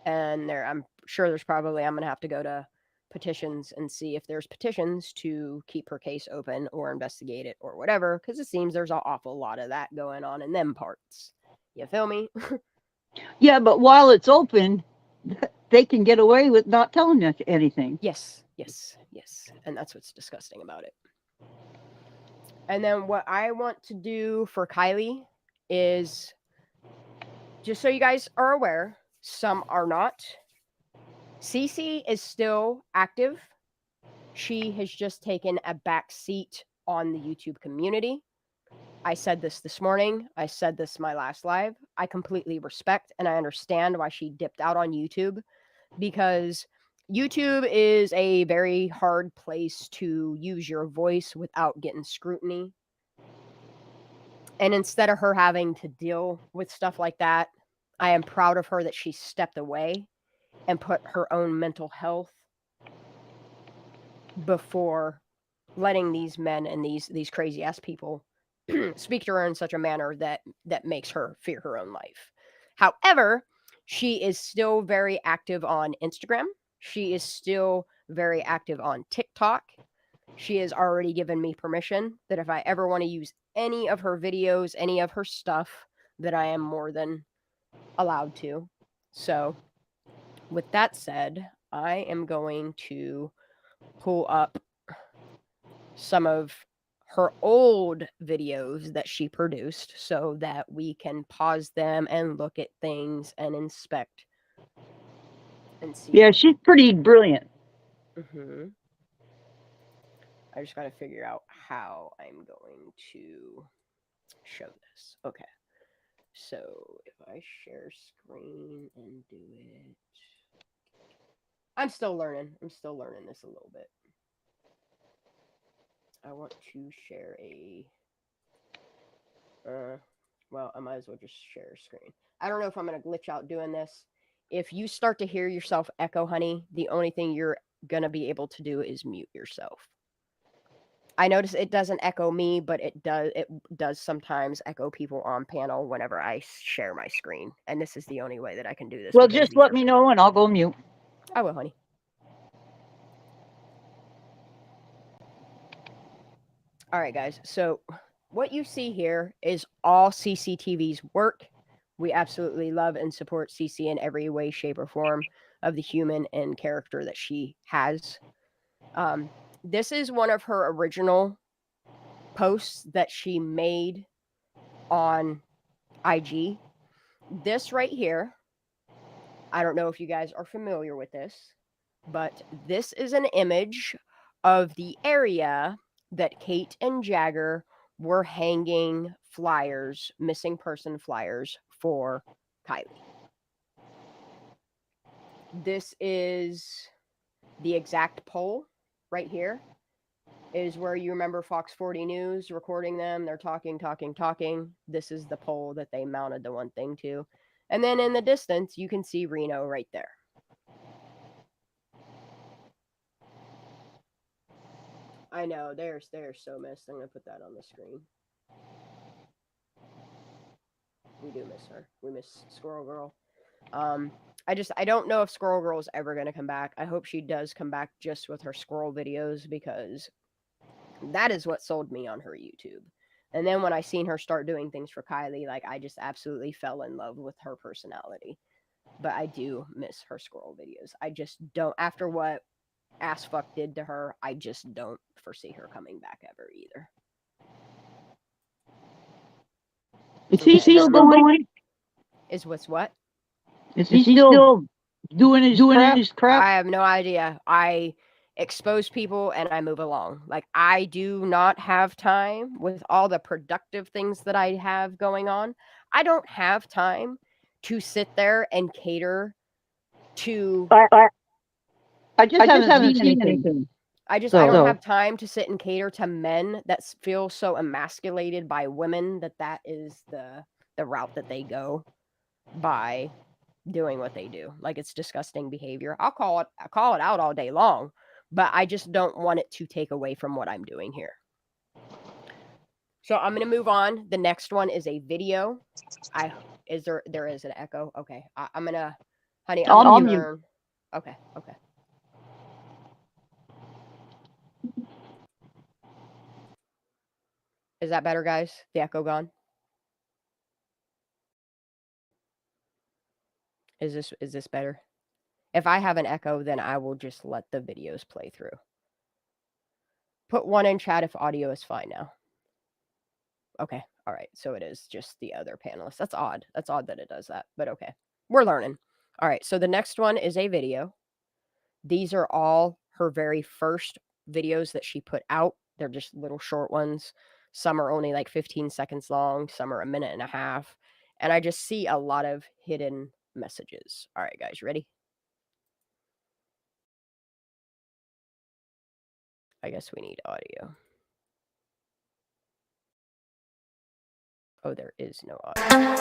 And I'm sure I'm going to have to go to petitions and see if there's petitions to keep her case open or investigate it or whatever, because it seems there's an awful lot of that going on in them parts. You feel me? Yeah, but while it's open, they can get away with not telling us anything. Yes. And that's what's disgusting about it. And then what I want to do for Kylie is, just so you guys are aware, some are not. Cece is still active. She has just taken a back seat on the YouTube community. I said this morning. I said this my last live. I completely respect and I understand why she dipped out on YouTube, because YouTube is a very hard place to use your voice without getting scrutiny. And instead of her having to deal with stuff like that, I am proud of her that she stepped away and put her own mental health before letting these men and these crazy ass people speak to her in such a manner that makes her fear her own life. However, she is still very active on Instagram. She is still very active on TikTok. She has already given me permission that if I ever want to use any of her videos, any of her stuff, that I am more than allowed to. So with that said, I am going to pull up some of her old videos that she produced so that we can pause them and look at things and inspect and see. Yeah, she's pretty brilliant. I just got to figure out how I'm going to show this. Okay. So if I share screen and do it. I'm still learning. I'm still learning this a little bit. I want to share a. Well, I might as well just share a screen. I don't know if I'm going to glitch out doing this. If you start to hear yourself echo, honey, the only thing you're going to be able to do is mute yourself. I notice it doesn't echo me, but it does sometimes echo people on panel whenever I share my screen. And this is the only way that I can do this. Well, just let me know and I'll go mute. I will, honey. All right, guys. So what you see here is all CCTV's work. We absolutely love and support CC in every way, shape, or form of the human and character that she has. This is one of her original posts that she made on IG. This right here, I don't know if you guys are familiar with this, but this is an image of the area that Kate and Jagger were hanging flyers, missing person flyers for Kylie. This is the exact pole right here. Is where you remember Fox 40 News recording them. They're talking. This is the pole that they mounted the one thing to. And then in the distance, you can see Reno right there. I know, they're so missed. I'm going to put that on the screen. We do miss her. We miss Squirrel Girl. I don't know if Squirrel Girl is ever going to come back. I hope she does come back just with her squirrel videos, because that is what sold me on her YouTube. And then when I seen her start doing things for Kylie, like, I just absolutely fell in love with her personality. But I do miss her squirrel videos. I just don't, after what Ass Fuck did to her, I just don't foresee her coming back ever either. Is he still going? Is what's what? Is he still doing his crap? I have no idea. I expose people and I move along. Like, I do not have time with all the productive things that I have going on. I don't have time to sit there and cater to. I just haven't seen anything. I don't have time to sit and cater to men that feel so emasculated by women that is the route that they go by doing what they do. Like, it's disgusting behavior. I call it out all day long, but I just don't want it to take away from what I'm doing here. So I'm going to move on. The next one is a video. There is an echo. Okay. I'm going to, honey, I'm going to turn. Okay. Is that better, guys? The echo gone? Is this better? If I have an echo, then I will just let the videos play through. Put one in chat if audio is fine now. Okay. All right. So it is just the other panelists. That's odd. That's odd that it does that, but okay. We're learning. All right. So the next one is a video. These are all her very first videos that she put out. They're just little short ones. Some are only like 15 seconds long. Some are a minute and a half. And I just see a lot of hidden messages. All right, guys, ready? I guess we need audio. Oh, there is no audio.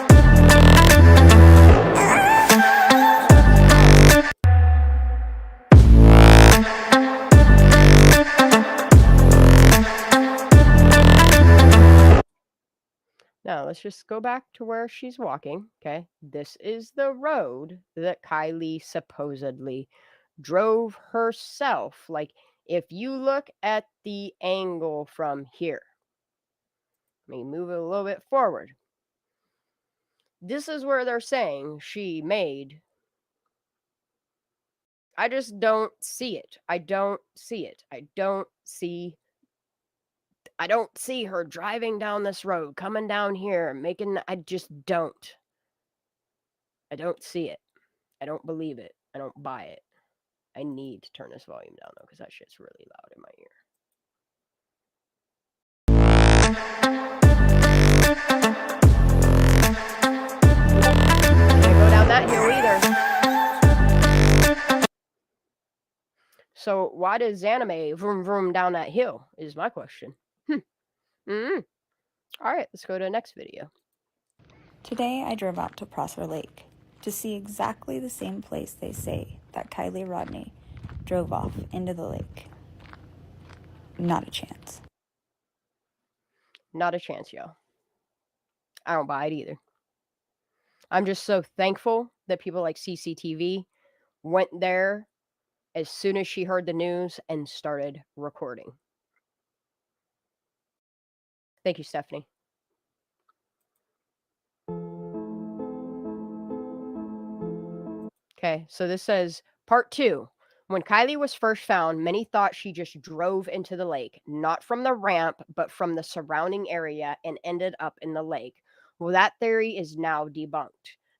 Now, let's just go back to where she's walking, okay? This is the road that Kylie supposedly drove herself. Like, if you look at the angle from here, let me move it a little bit forward. This is where they're saying she made. I just don't see it. I don't see it. I don't see her driving down this road, coming down here, I just don't. I don't see it. I don't believe it. I don't buy it. I need to turn this volume down, though, because that shit's really loud in my ear. Can't go down that hill either. So why does Zanime vroom vroom down that hill is my question. All right, let's go to the next video. Today I drove out to Prosser Lake to see exactly the same place they say that Kiely Rodni drove off into the lake. Not a chance. Not a chance, y'all. I don't buy it either. I'm just so thankful that people like CCTV went there as soon as she heard the news and started recording. Thank you, Stephanie. Okay, so this says part 2. When Kylie was first found, many thought she just drove into the lake, not from the ramp, but from the surrounding area and ended up in the lake. Well, that theory is now debunked.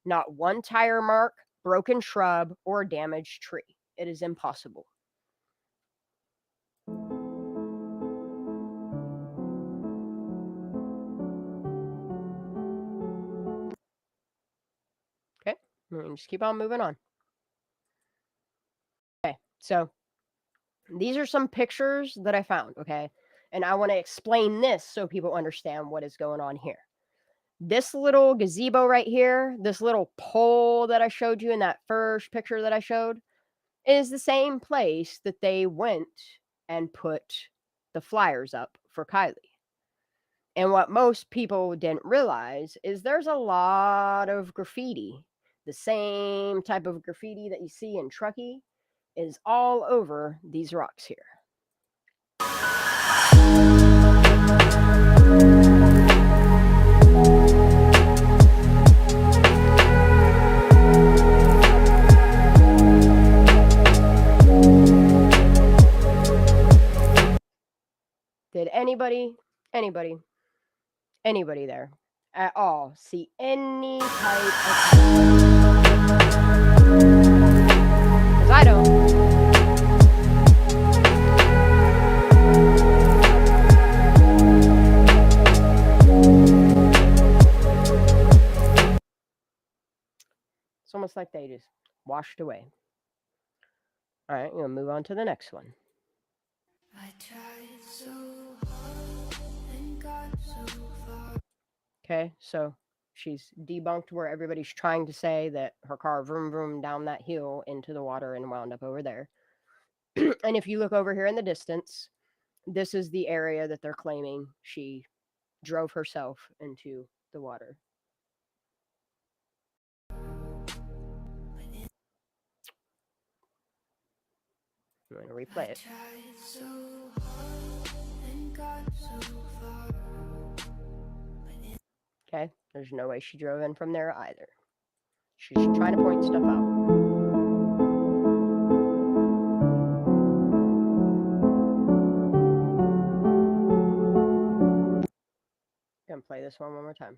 Not one tire mark, broken shrub, or damaged tree. It is impossible. Okay, just keep on moving on. Okay, so these are some pictures that I found, okay? And I want to explain this so people understand what is going on here. This little gazebo right here, this little pole that I showed you in that first picture that I showed, is the same place that they went and put the flyers up for Kylie. And what most people didn't realize is there's a lot of graffiti. The same type of graffiti that you see in Truckee is all over these rocks here. Did anybody there at all see any type of... Because I don't. It's almost like they just washed away. All right, I'm going to move on to the next one. Okay, so she's debunked where everybody's trying to say that her car vroom vroom down that hill into the water and wound up over there. And if you look over here in the distance, this is the area that they're claiming she drove herself into the water. I'm going to replay it. Okay, there's no way she drove in from there either. She's trying to point stuff out. Gonna play this one more time.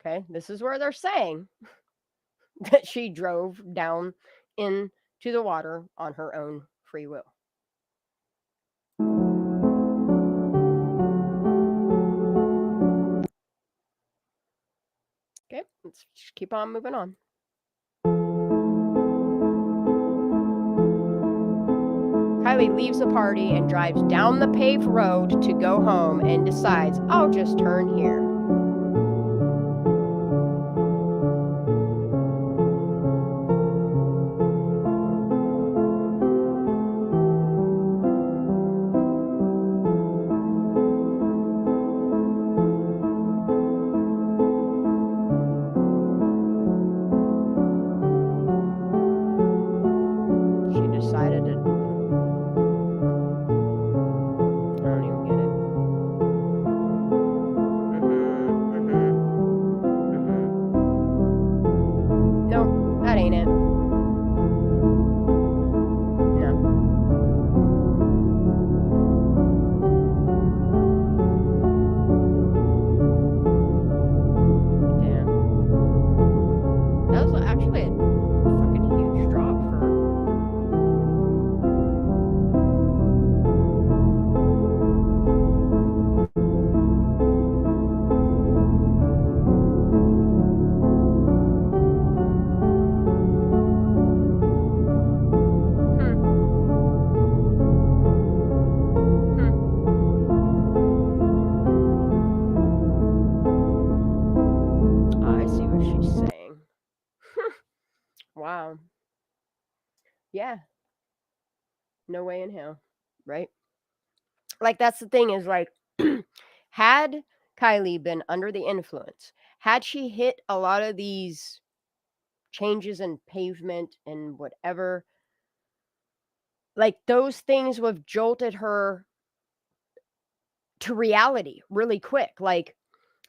Okay, this is where they're saying that she drove down into the water on her own free will. Okay, let's just keep on moving on. Kylie leaves the party and drives down the paved road to go home and decides, I'll just turn here. Wow. Yeah. No way in hell, right? Like, that's the thing is, like, had Kylie been under the influence, had she hit a lot of these changes in pavement and whatever, like, those things would have jolted her to reality really quick. Like,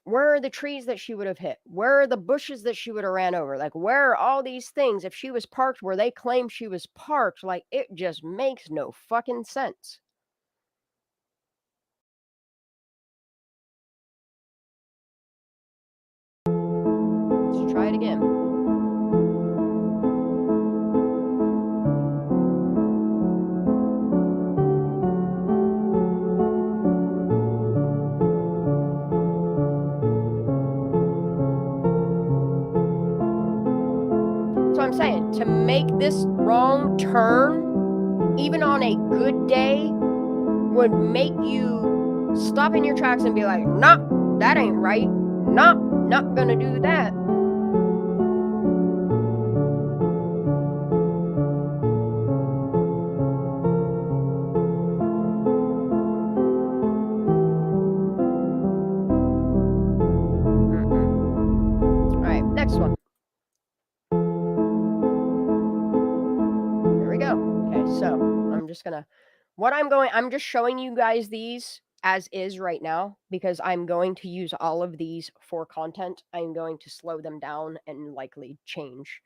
where are the trees that she would have hit? Where are the bushes that she would have ran over? Like, where are all these things? If she was parked where they claim she was parked, like, it just makes no fucking sense. Let's try it again. I'm saying, to make this wrong turn, even on a good day, would make you stop in your tracks and be like, nah, that ain't right. Nah, not gonna do that. All right, next one. So I'm just gonna, I'm just showing you guys these as is right now, because I'm going to use all of these for content. I'm going to slow them down and likely change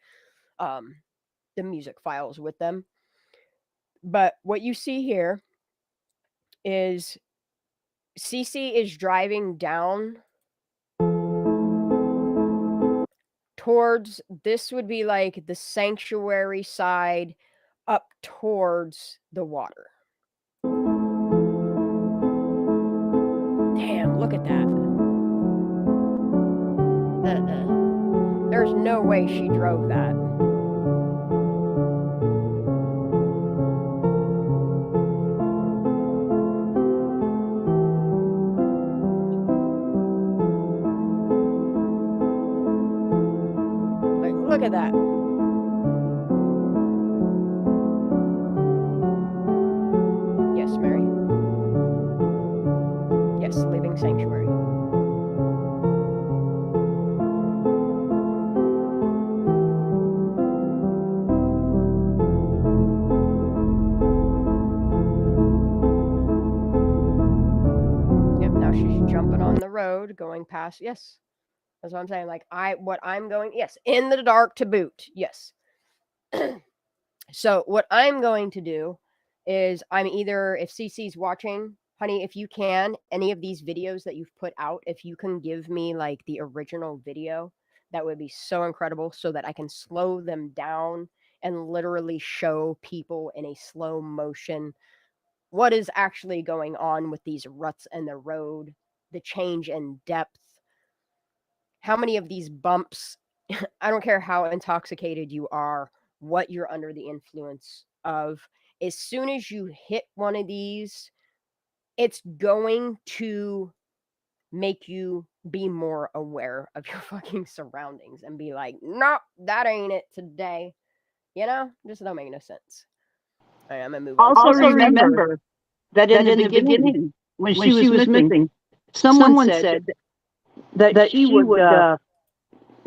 the music files with them. But what you see here is Cece is driving down towards, this would be like the sanctuary side, up towards the water. Damn, look at that. There's no way she drove that. Like, look at that. Yes, Mary. Yes, leaving sanctuary. Yep, now she's jumping on the road, going past. Yes. That's what I'm saying. Like, what I'm going, yes, in the dark to boot. Yes. So what I'm going to do is I'm either, if CC's watching, honey, if you can, any of these videos that you've put out, if you can give me like the original video, that would be so incredible so that I can slow them down and literally show people in a slow motion what is actually going on with these ruts in the road, the change in depth, how many of these bumps, I don't care how intoxicated you are, what you're under the influence of. As soon as you hit one of these, it's going to make you be more aware of your fucking surroundings and be like, nope, that ain't it today. You know, just don't make no sense. All right, I'm gonna move on. Also remember that in the beginning, when she was missing, someone said that she would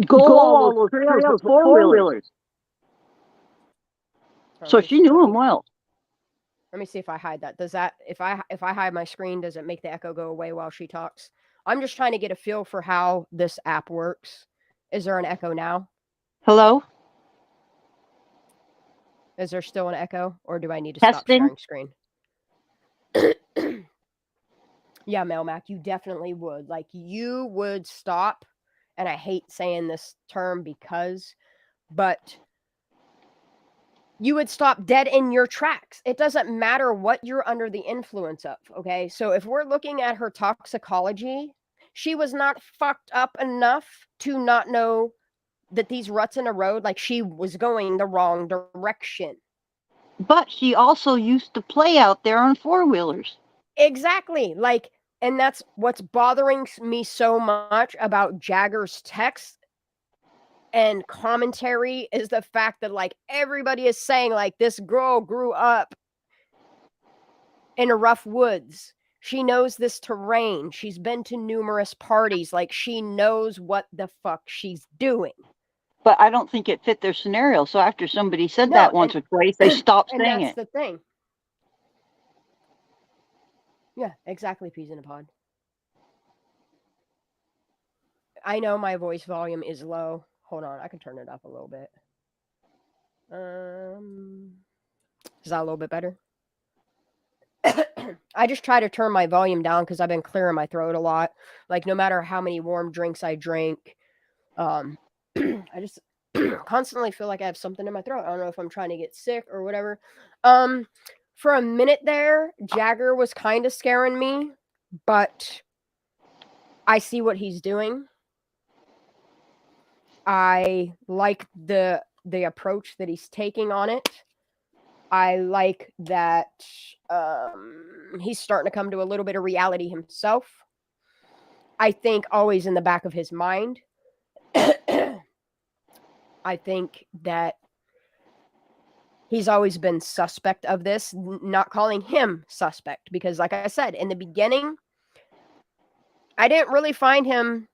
go all those trails with four-wheelers. So she knew him well. Let me see if I hide that. Does that, if I hide my screen, does it make the echo go away while she talks? I'm just trying to get a feel for how this app works. Is there an echo now? Hello? Is there still an echo, or do I need to stop sharing screen? Yeah, Melmac, you definitely would. Like, you would stop, and I hate saying this term but you would stop dead in your tracks. It doesn't matter what you're under the influence of, okay? So if we're looking at her toxicology, she was not fucked up enough to not know that these ruts in a road, like, she was going the wrong direction. But she also used to play out there on four-wheelers. Exactly. Like, and that's what's bothering me so much about Jagger's text and commentary is the fact that, like, everybody is saying, like, this girl grew up in a rough woods. She knows this terrain. She's been to numerous parties. Like, she knows what the fuck she's doing. But I don't think it fit their scenario. So after somebody said that once or twice, they stopped saying and it. that's the thing. Yeah, exactly, Peas in a Pod. I know my voice volume is low. Hold on, I can turn it up a little bit. Is that a little bit better? I just try to turn my volume down because I've been clearing my throat a lot. Like, no matter how many warm drinks I drink, I just constantly feel like I have something in my throat. I don't know if I'm trying to get sick or whatever. For a minute there, Jagger was kind of scaring me, but I see what he's doing. I like the approach that he's taking on it. I like that he's starting to come to a little bit of reality himself. I think always in the back of his mind. I think that he's always been suspect of this, not calling him suspect, because like I said, in the beginning, I didn't really find him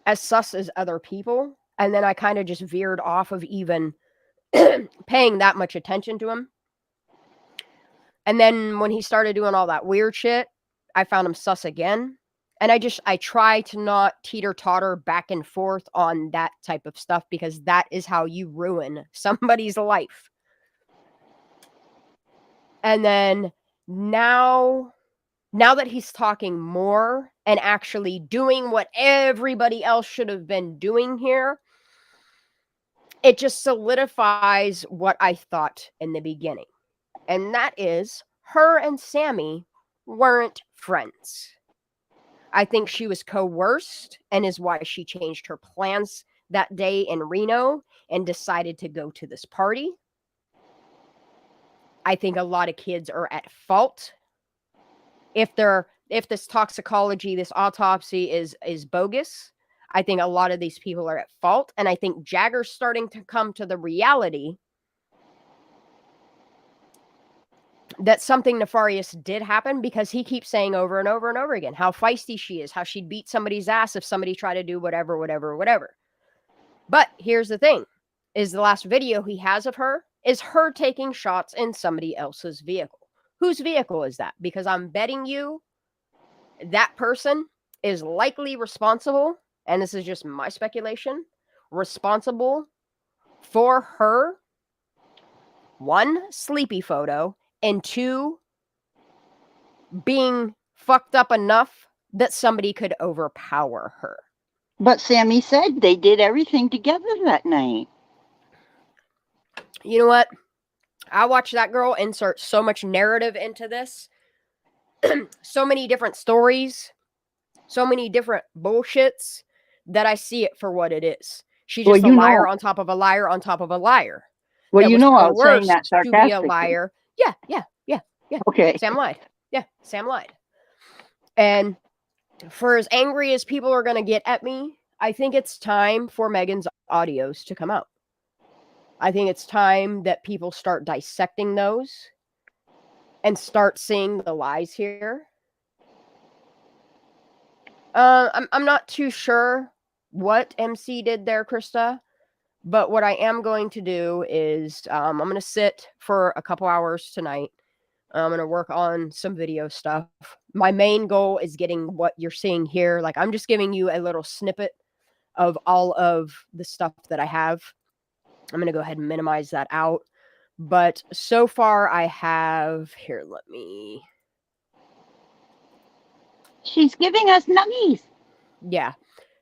as sus as other people. And then I kind of just veered off of even paying that much attention to him. And then when he started doing all that weird shit, I found him sus again. And I try to not teeter-totter back and forth on that type of stuff, because that is how you ruin somebody's life. And then now that he's talking more and actually doing what everybody else should have been doing here, it just solidifies what I thought in the beginning. And that is, her and Sammy weren't friends. I think she was coerced and is why she changed her plans that day in Reno and decided to go to this party. I think a lot of kids are at fault. If this toxicology, this autopsy is bogus, I think a lot of these people are at fault. And I think Jagger's starting to come to the reality that something nefarious did happen, because he keeps saying over and over and over again how feisty she is, how she'd beat somebody's ass if somebody tried to do whatever. But here's the thing, is the last video he has of her is her taking shots in somebody else's vehicle. Whose vehicle is that? Because I'm betting you that person is likely responsible, and this is just my speculation, responsible for her, 1, sleepy photo, and 2, being fucked up enough that somebody could overpower her. But Sammy said they did everything together that night. You know what? I watched that girl insert so much narrative into this. So many different stories. So many different bullshits that I see it for what it is. She's just a liar on top of a liar on top of a liar. Well, you know I was saying that to be a sarcastically. liar. Yeah. Okay. Sam lied. Yeah, Sam lied. And for as angry as people are going to get at me, I think it's time for Megan's audios to come out. I think it's time that people start dissecting those and start seeing the lies here. I'm not too sure what MC did there, Krista, but what I am going to do is I'm going to sit for a couple hours tonight. I'm going to work on some video stuff. My main goal is getting what you're seeing here. Like, I'm just giving you a little snippet of all of the stuff that I have. I'm going to go ahead and minimize that out. But so far I have, here, let me. She's giving us nuggies. Yeah.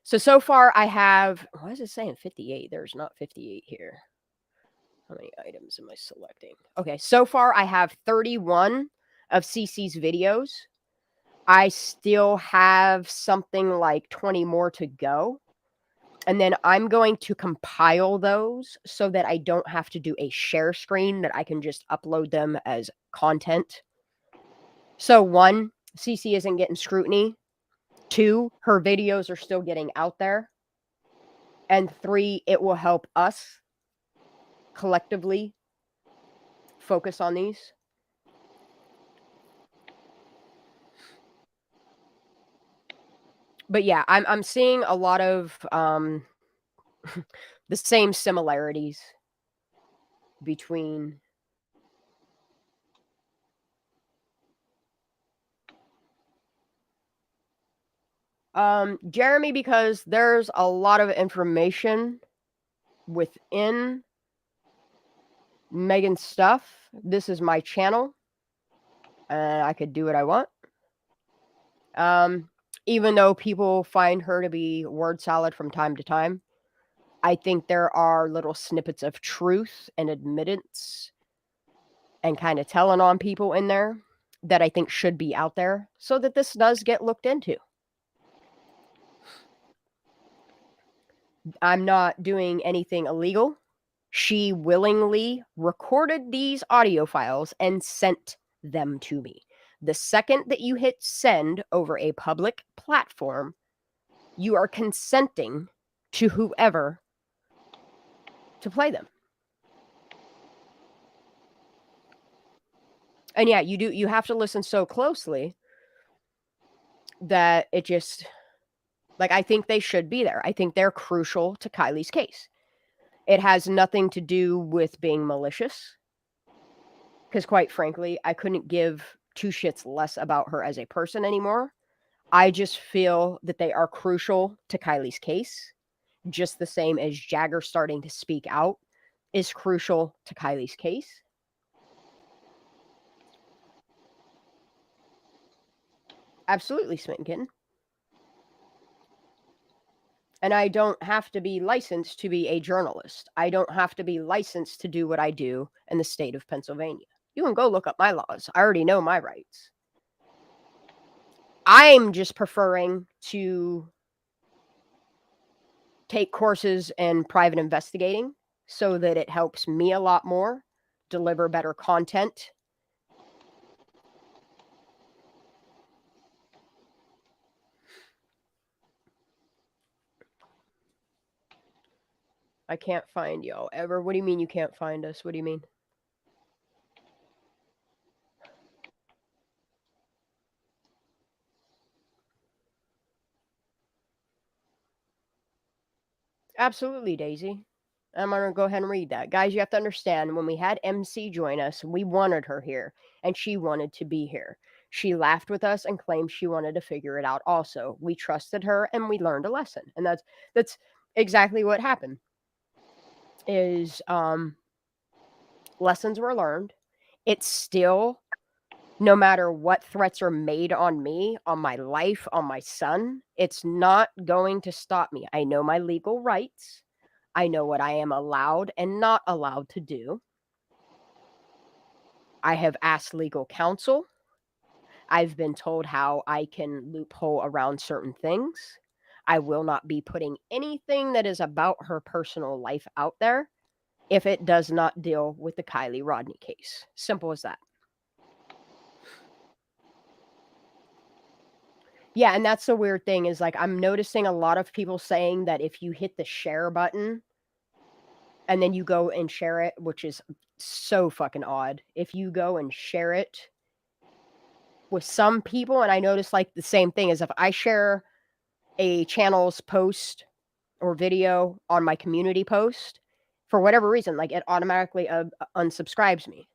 So far I have, why is it saying 58? There's not 58 here. How many items am I selecting? Okay, so far I have 31 of CC's videos. I still have something like 20 more to go. And then I'm going to compile those so that I don't have to do a share screen, that I can just upload them as content. So 1, CC isn't getting scrutiny. 2, her videos are still getting out there. And 3, it will help us collectively focus on these. But yeah, I'm seeing a lot of the same similarities between Jeremy, because there's a lot of information within Megan's stuff. This is my channel, and I could do what I want. Even though people find her to be word salad from time to time, I think there are little snippets of truth and admittance and kind of telling on people in there that I think should be out there so that this does get looked into. I'm not doing anything illegal. She willingly recorded these audio files and sent them to me. The second that you hit send over a public platform, you are consenting to whoever to play them. And yeah, you have to listen so closely that it just, like, I think they should be there. I think they're crucial to Kylie's case. It has nothing to do with being malicious, because quite frankly, I couldn't give 2 shits less about her as a person anymore. I just feel that they are crucial to Kylie's case, just the same as Jagger starting to speak out is crucial to Kylie's case. Absolutely, Smitten Kitten. And I don't have to be licensed to be a journalist. I don't have to be licensed to do what I do in the state of Pennsylvania. You can go look up my laws. I already know my rights. I'm just preferring to take courses in private investigating so that it helps me a lot more, deliver better content. I can't find y'all ever. What do you mean you can't find us? What do you mean? Absolutely, Daisy. I'm going to go ahead and read that. Guys, you have to understand, when we had MC join us, we wanted her here, and she wanted to be here. She laughed with us and claimed she wanted to figure it out also. We trusted her, and we learned a lesson. And that's exactly what happened. Is lessons were learned. It's still, no matter what threats are made on me, on my life, on my son, it's not going to stop me. I know my legal rights. I know what I am allowed and not allowed to do. I have asked legal counsel. I've been told how I can loophole around certain things. I will not be putting anything that is about her personal life out there if it does not deal with the Kiely Rodni case. Simple as that. Yeah, and that's the weird thing is, like, I'm noticing a lot of people saying that if you hit the share button and then you go and share it, which is so fucking odd. If you go and share it with some people, and I notice, like, the same thing is if I share a channel's post or video on my community post, for whatever reason, like, it automatically unsubscribes me.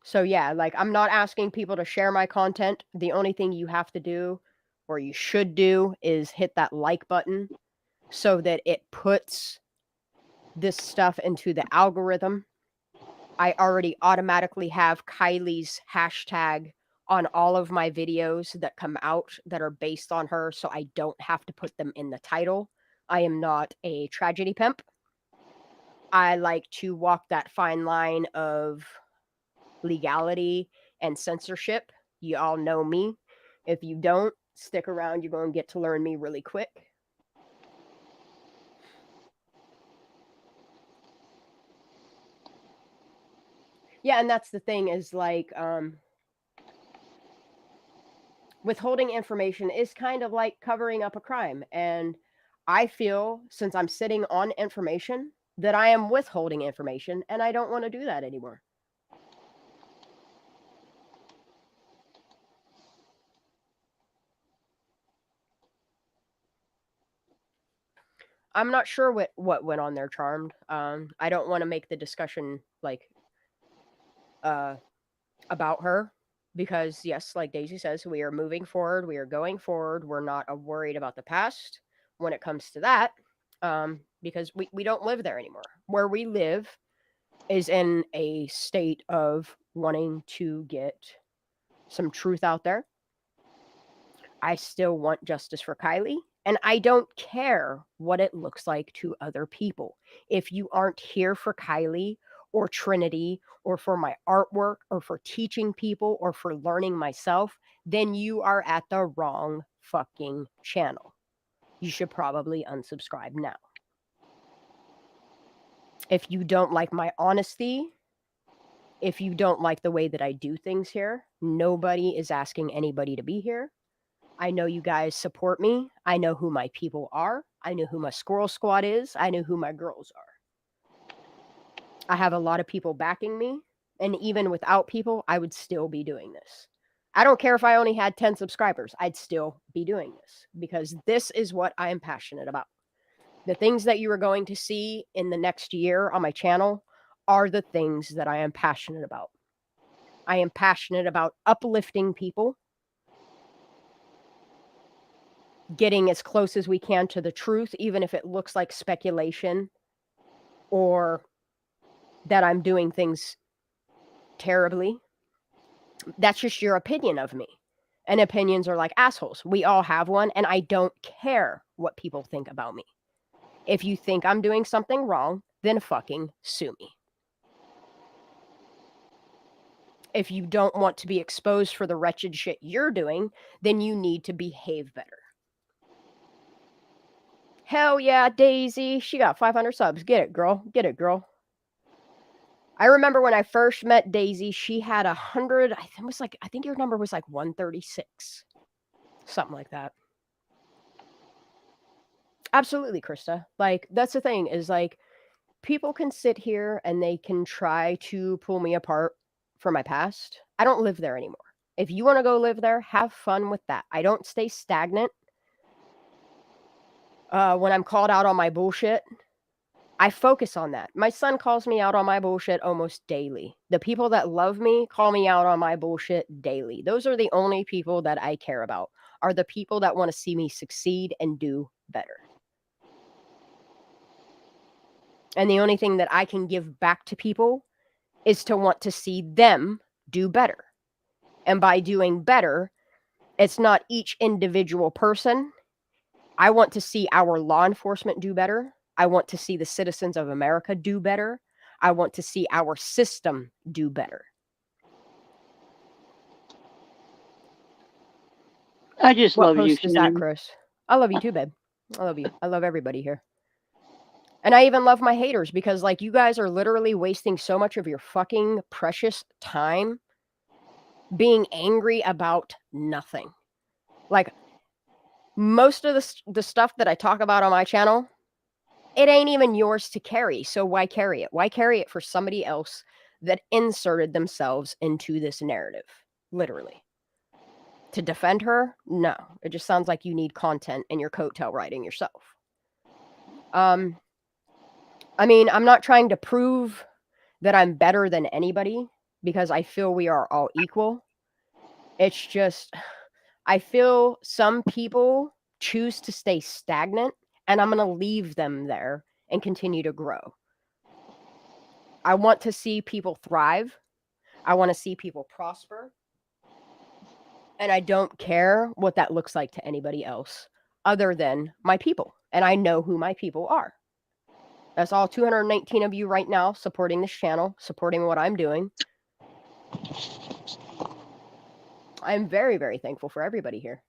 So yeah, like, I'm not asking people to share my content. The only thing you have to do, or you should do, is hit that like button so that it puts this stuff into the algorithm. I already automatically have Kiely's hashtag on all of my videos that come out that are based on her, so I don't have to put them in the title. I am not a tragedy pimp. I like to walk that fine line of legality and censorship. You all know me. If you don't, stick around. You're going to get to learn me really quick. Yeah, and that's the thing is, like, withholding information is kind of like covering up a crime. And I feel, since I'm sitting on information, that I am withholding information, and I don't want to do that anymore. I'm not sure what went on there, Charmed. I don't want to make the discussion, like, about her, because yes, like Daisy says, we are moving forward. We are going forward. We're not worried about the past when it comes to that, because we don't live there anymore. Where we live is in a state of wanting to get some truth out there. I still want justice for Kiely. And I don't care what it looks like to other people. If you aren't here for Kiely or Trinity or for my artwork or for teaching people or for learning myself, then you are at the wrong fucking channel. You should probably unsubscribe now. If you don't like my honesty, if you don't like the way that I do things here, nobody is asking anybody to be here. I know you guys support me. I know who my people are. I know who my Squirrel Squad is. I know who my girls are. I have a lot of people backing me. And even without people, I would still be doing this. I don't care if I only had 10 subscribers. I'd still be doing this because this is what I am passionate about. The things that you are going to see in the next year on my channel are the things that I am passionate about. I am passionate about uplifting people, getting as close as we can to the truth, even if it looks like speculation or that I'm doing things terribly. That's just your opinion of me. And opinions are like assholes. We all have one, and I don't care what people think about me. If you think I'm doing something wrong, then fucking sue me. If you don't want to be exposed for the wretched shit you're doing, then you need to behave better. Hell yeah, Daisy. She got 500 subs. Get it, girl. Get it, girl. I remember when I first met Daisy, she had 100. I think your number was like 136. Something like that. Absolutely, Krista. Like, that's the thing is like, people can sit here and they can try to pull me apart for my past. I don't live there anymore. If you want to go live there, have fun with that. I don't stay stagnant. When I'm called out on my bullshit, I focus on that. My son calls me out on my bullshit almost daily. The people that love me call me out on my bullshit daily. Those are the only people that I care about, are the people that want to see me succeed and do better. And the only thing that I can give back to people is to want to see them do better. And by doing better, it's not each individual person. I want to see our law enforcement do better. I want to see the citizens of America do better. I want to see our system do better. I just What love you, post is that, Shannon. Chris? I love you too, babe. I love you. I love everybody here. And I even love my haters because, like, you guys are literally wasting so much of your fucking precious time being angry about nothing. Like, most of the stuff that I talk about on my channel, it ain't even yours to carry. So why carry it? Why carry it for somebody else that inserted themselves into this narrative? Literally. To defend her? No. It just sounds like you need content and you're coattail riding yourself. I mean, I'm not trying to prove that I'm better than anybody because I feel we are all equal. It's just, I feel some people choose to stay stagnant, and I'm going to leave them there and continue to grow. I want to see people thrive. I want to see people prosper. And I don't care what that looks like to anybody else other than my people. And I know who my people are. That's all 219 of you right now supporting this channel, supporting what I'm doing. I'm very, very thankful for everybody here.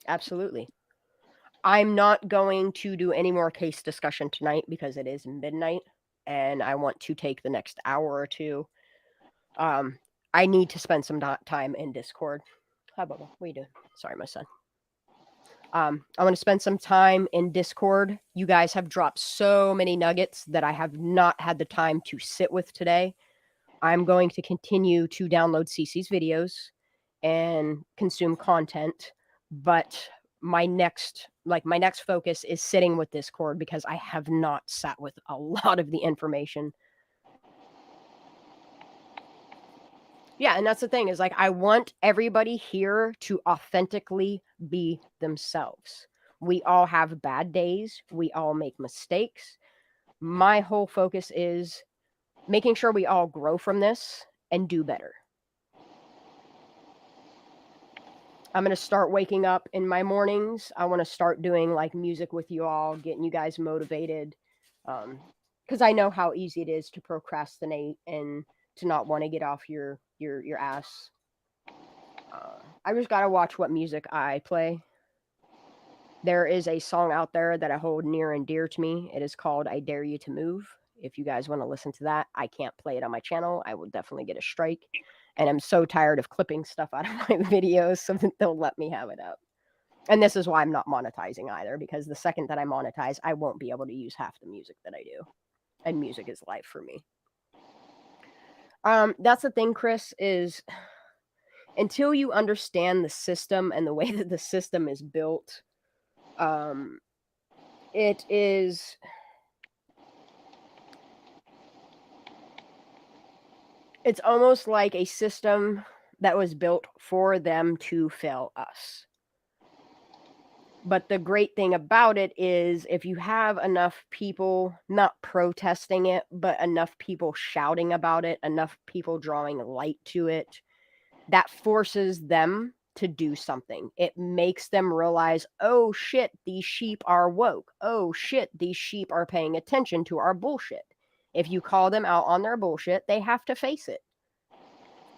Absolutely. I'm not going to do any more case discussion tonight because it is midnight and I want to take the next hour or two. I need to spend some time in Discord. Hi, Bubba. What are you doing? Sorry, my son. I want to spend some time in Discord. You guys have dropped so many nuggets that I have not had the time to sit with today. I'm going to continue to download Cece's videos and consume content, but my next focus is sitting with Discord because I have not sat with a lot of the information. Yeah, and that's the thing is like I want everybody here to authentically be themselves. We all have bad days. We all make mistakes. My whole focus is making sure we all grow from this and do better. I'm going to start waking up in my mornings. I want to start doing like music with you all, getting you guys motivated. Because I know how easy it is to procrastinate and to not want to get off your ass. I just got to watch what music I play. There is a song out there that I hold near and dear to me. It is called I Dare You to Move. If you guys want to listen to that, I can't play it on my channel. I will definitely get a strike. And I'm so tired of clipping stuff out of my videos so that they'll let me have it up. And this is why I'm not monetizing either, because the second that I monetize, I won't be able to use half the music that I do. And music is life for me. That's the thing, Chris, is until you understand the system and the way that the system is built, it's almost like a system that was built for them to fail us. But the great thing about it is if you have enough people not protesting it, but enough people shouting about it, enough people drawing light to it, that forces them to do something. It makes them realize, oh shit, these sheep are woke. Oh shit, these sheep are paying attention to our bullshit. If you call them out on their bullshit, they have to face it.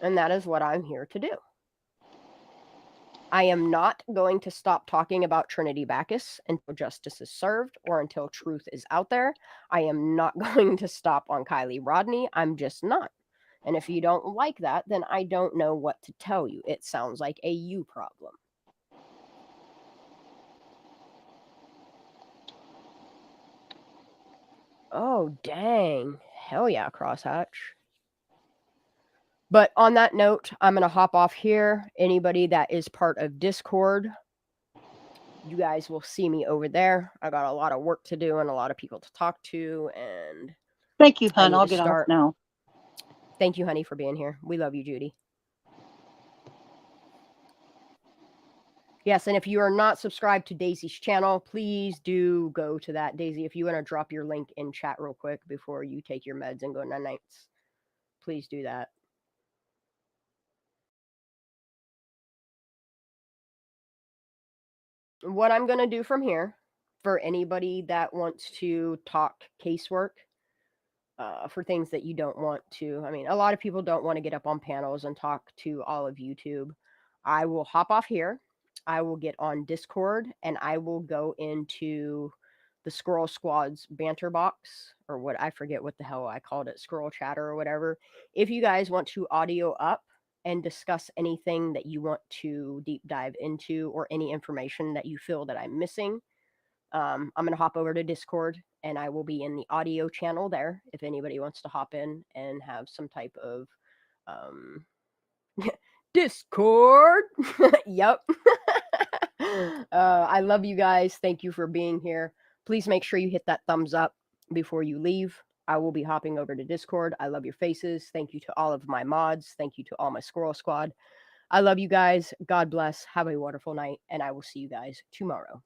And that is what I'm here to do. I am not going to stop talking about Trinity Backus until justice is served or until truth is out there. I am not going to stop on Kylie Rodni. I'm just not. And if you don't like that, then I don't know what to tell you. It sounds like a you problem. Oh, dang. Hell yeah, Crosshatch. But on that note, I'm going to hop off here. Anybody that is part of Discord, you guys will see me over there. I got a lot of work to do and a lot of people to talk to. And thank you, hon. I'll get off now. Thank you, honey, for being here. We love you, Judy. Yes, and if you are not subscribed to Daisy's channel, please do go to that. Daisy, if you want to drop your link in chat real quick before you take your meds and go night-nights, please do that. What I'm going to do from here, for anybody that wants to talk casework, for things that you don't want to, I mean, a lot of people don't want to get up on panels and talk to all of YouTube. I will hop off here. I will get on Discord and I will go into the Squirrel Squad's banter box, or what, I forget what the hell I called it, Squirrel Chatter or whatever. If you guys want to audio up and discuss anything that you want to deep dive into or any information that you feel that I'm missing, I'm going to hop over to Discord and I will be in the audio channel there if anybody wants to hop in and have some type of Discord. Yep. I love you guys. Thank you for being here. Please make sure you hit that thumbs up before you leave. I will be hopping over to Discord. I love your faces. Thank you to all of my mods. Thank you to all my Squirrel Squad. I love you guys. God bless. Have a wonderful night, and I will see you guys tomorrow.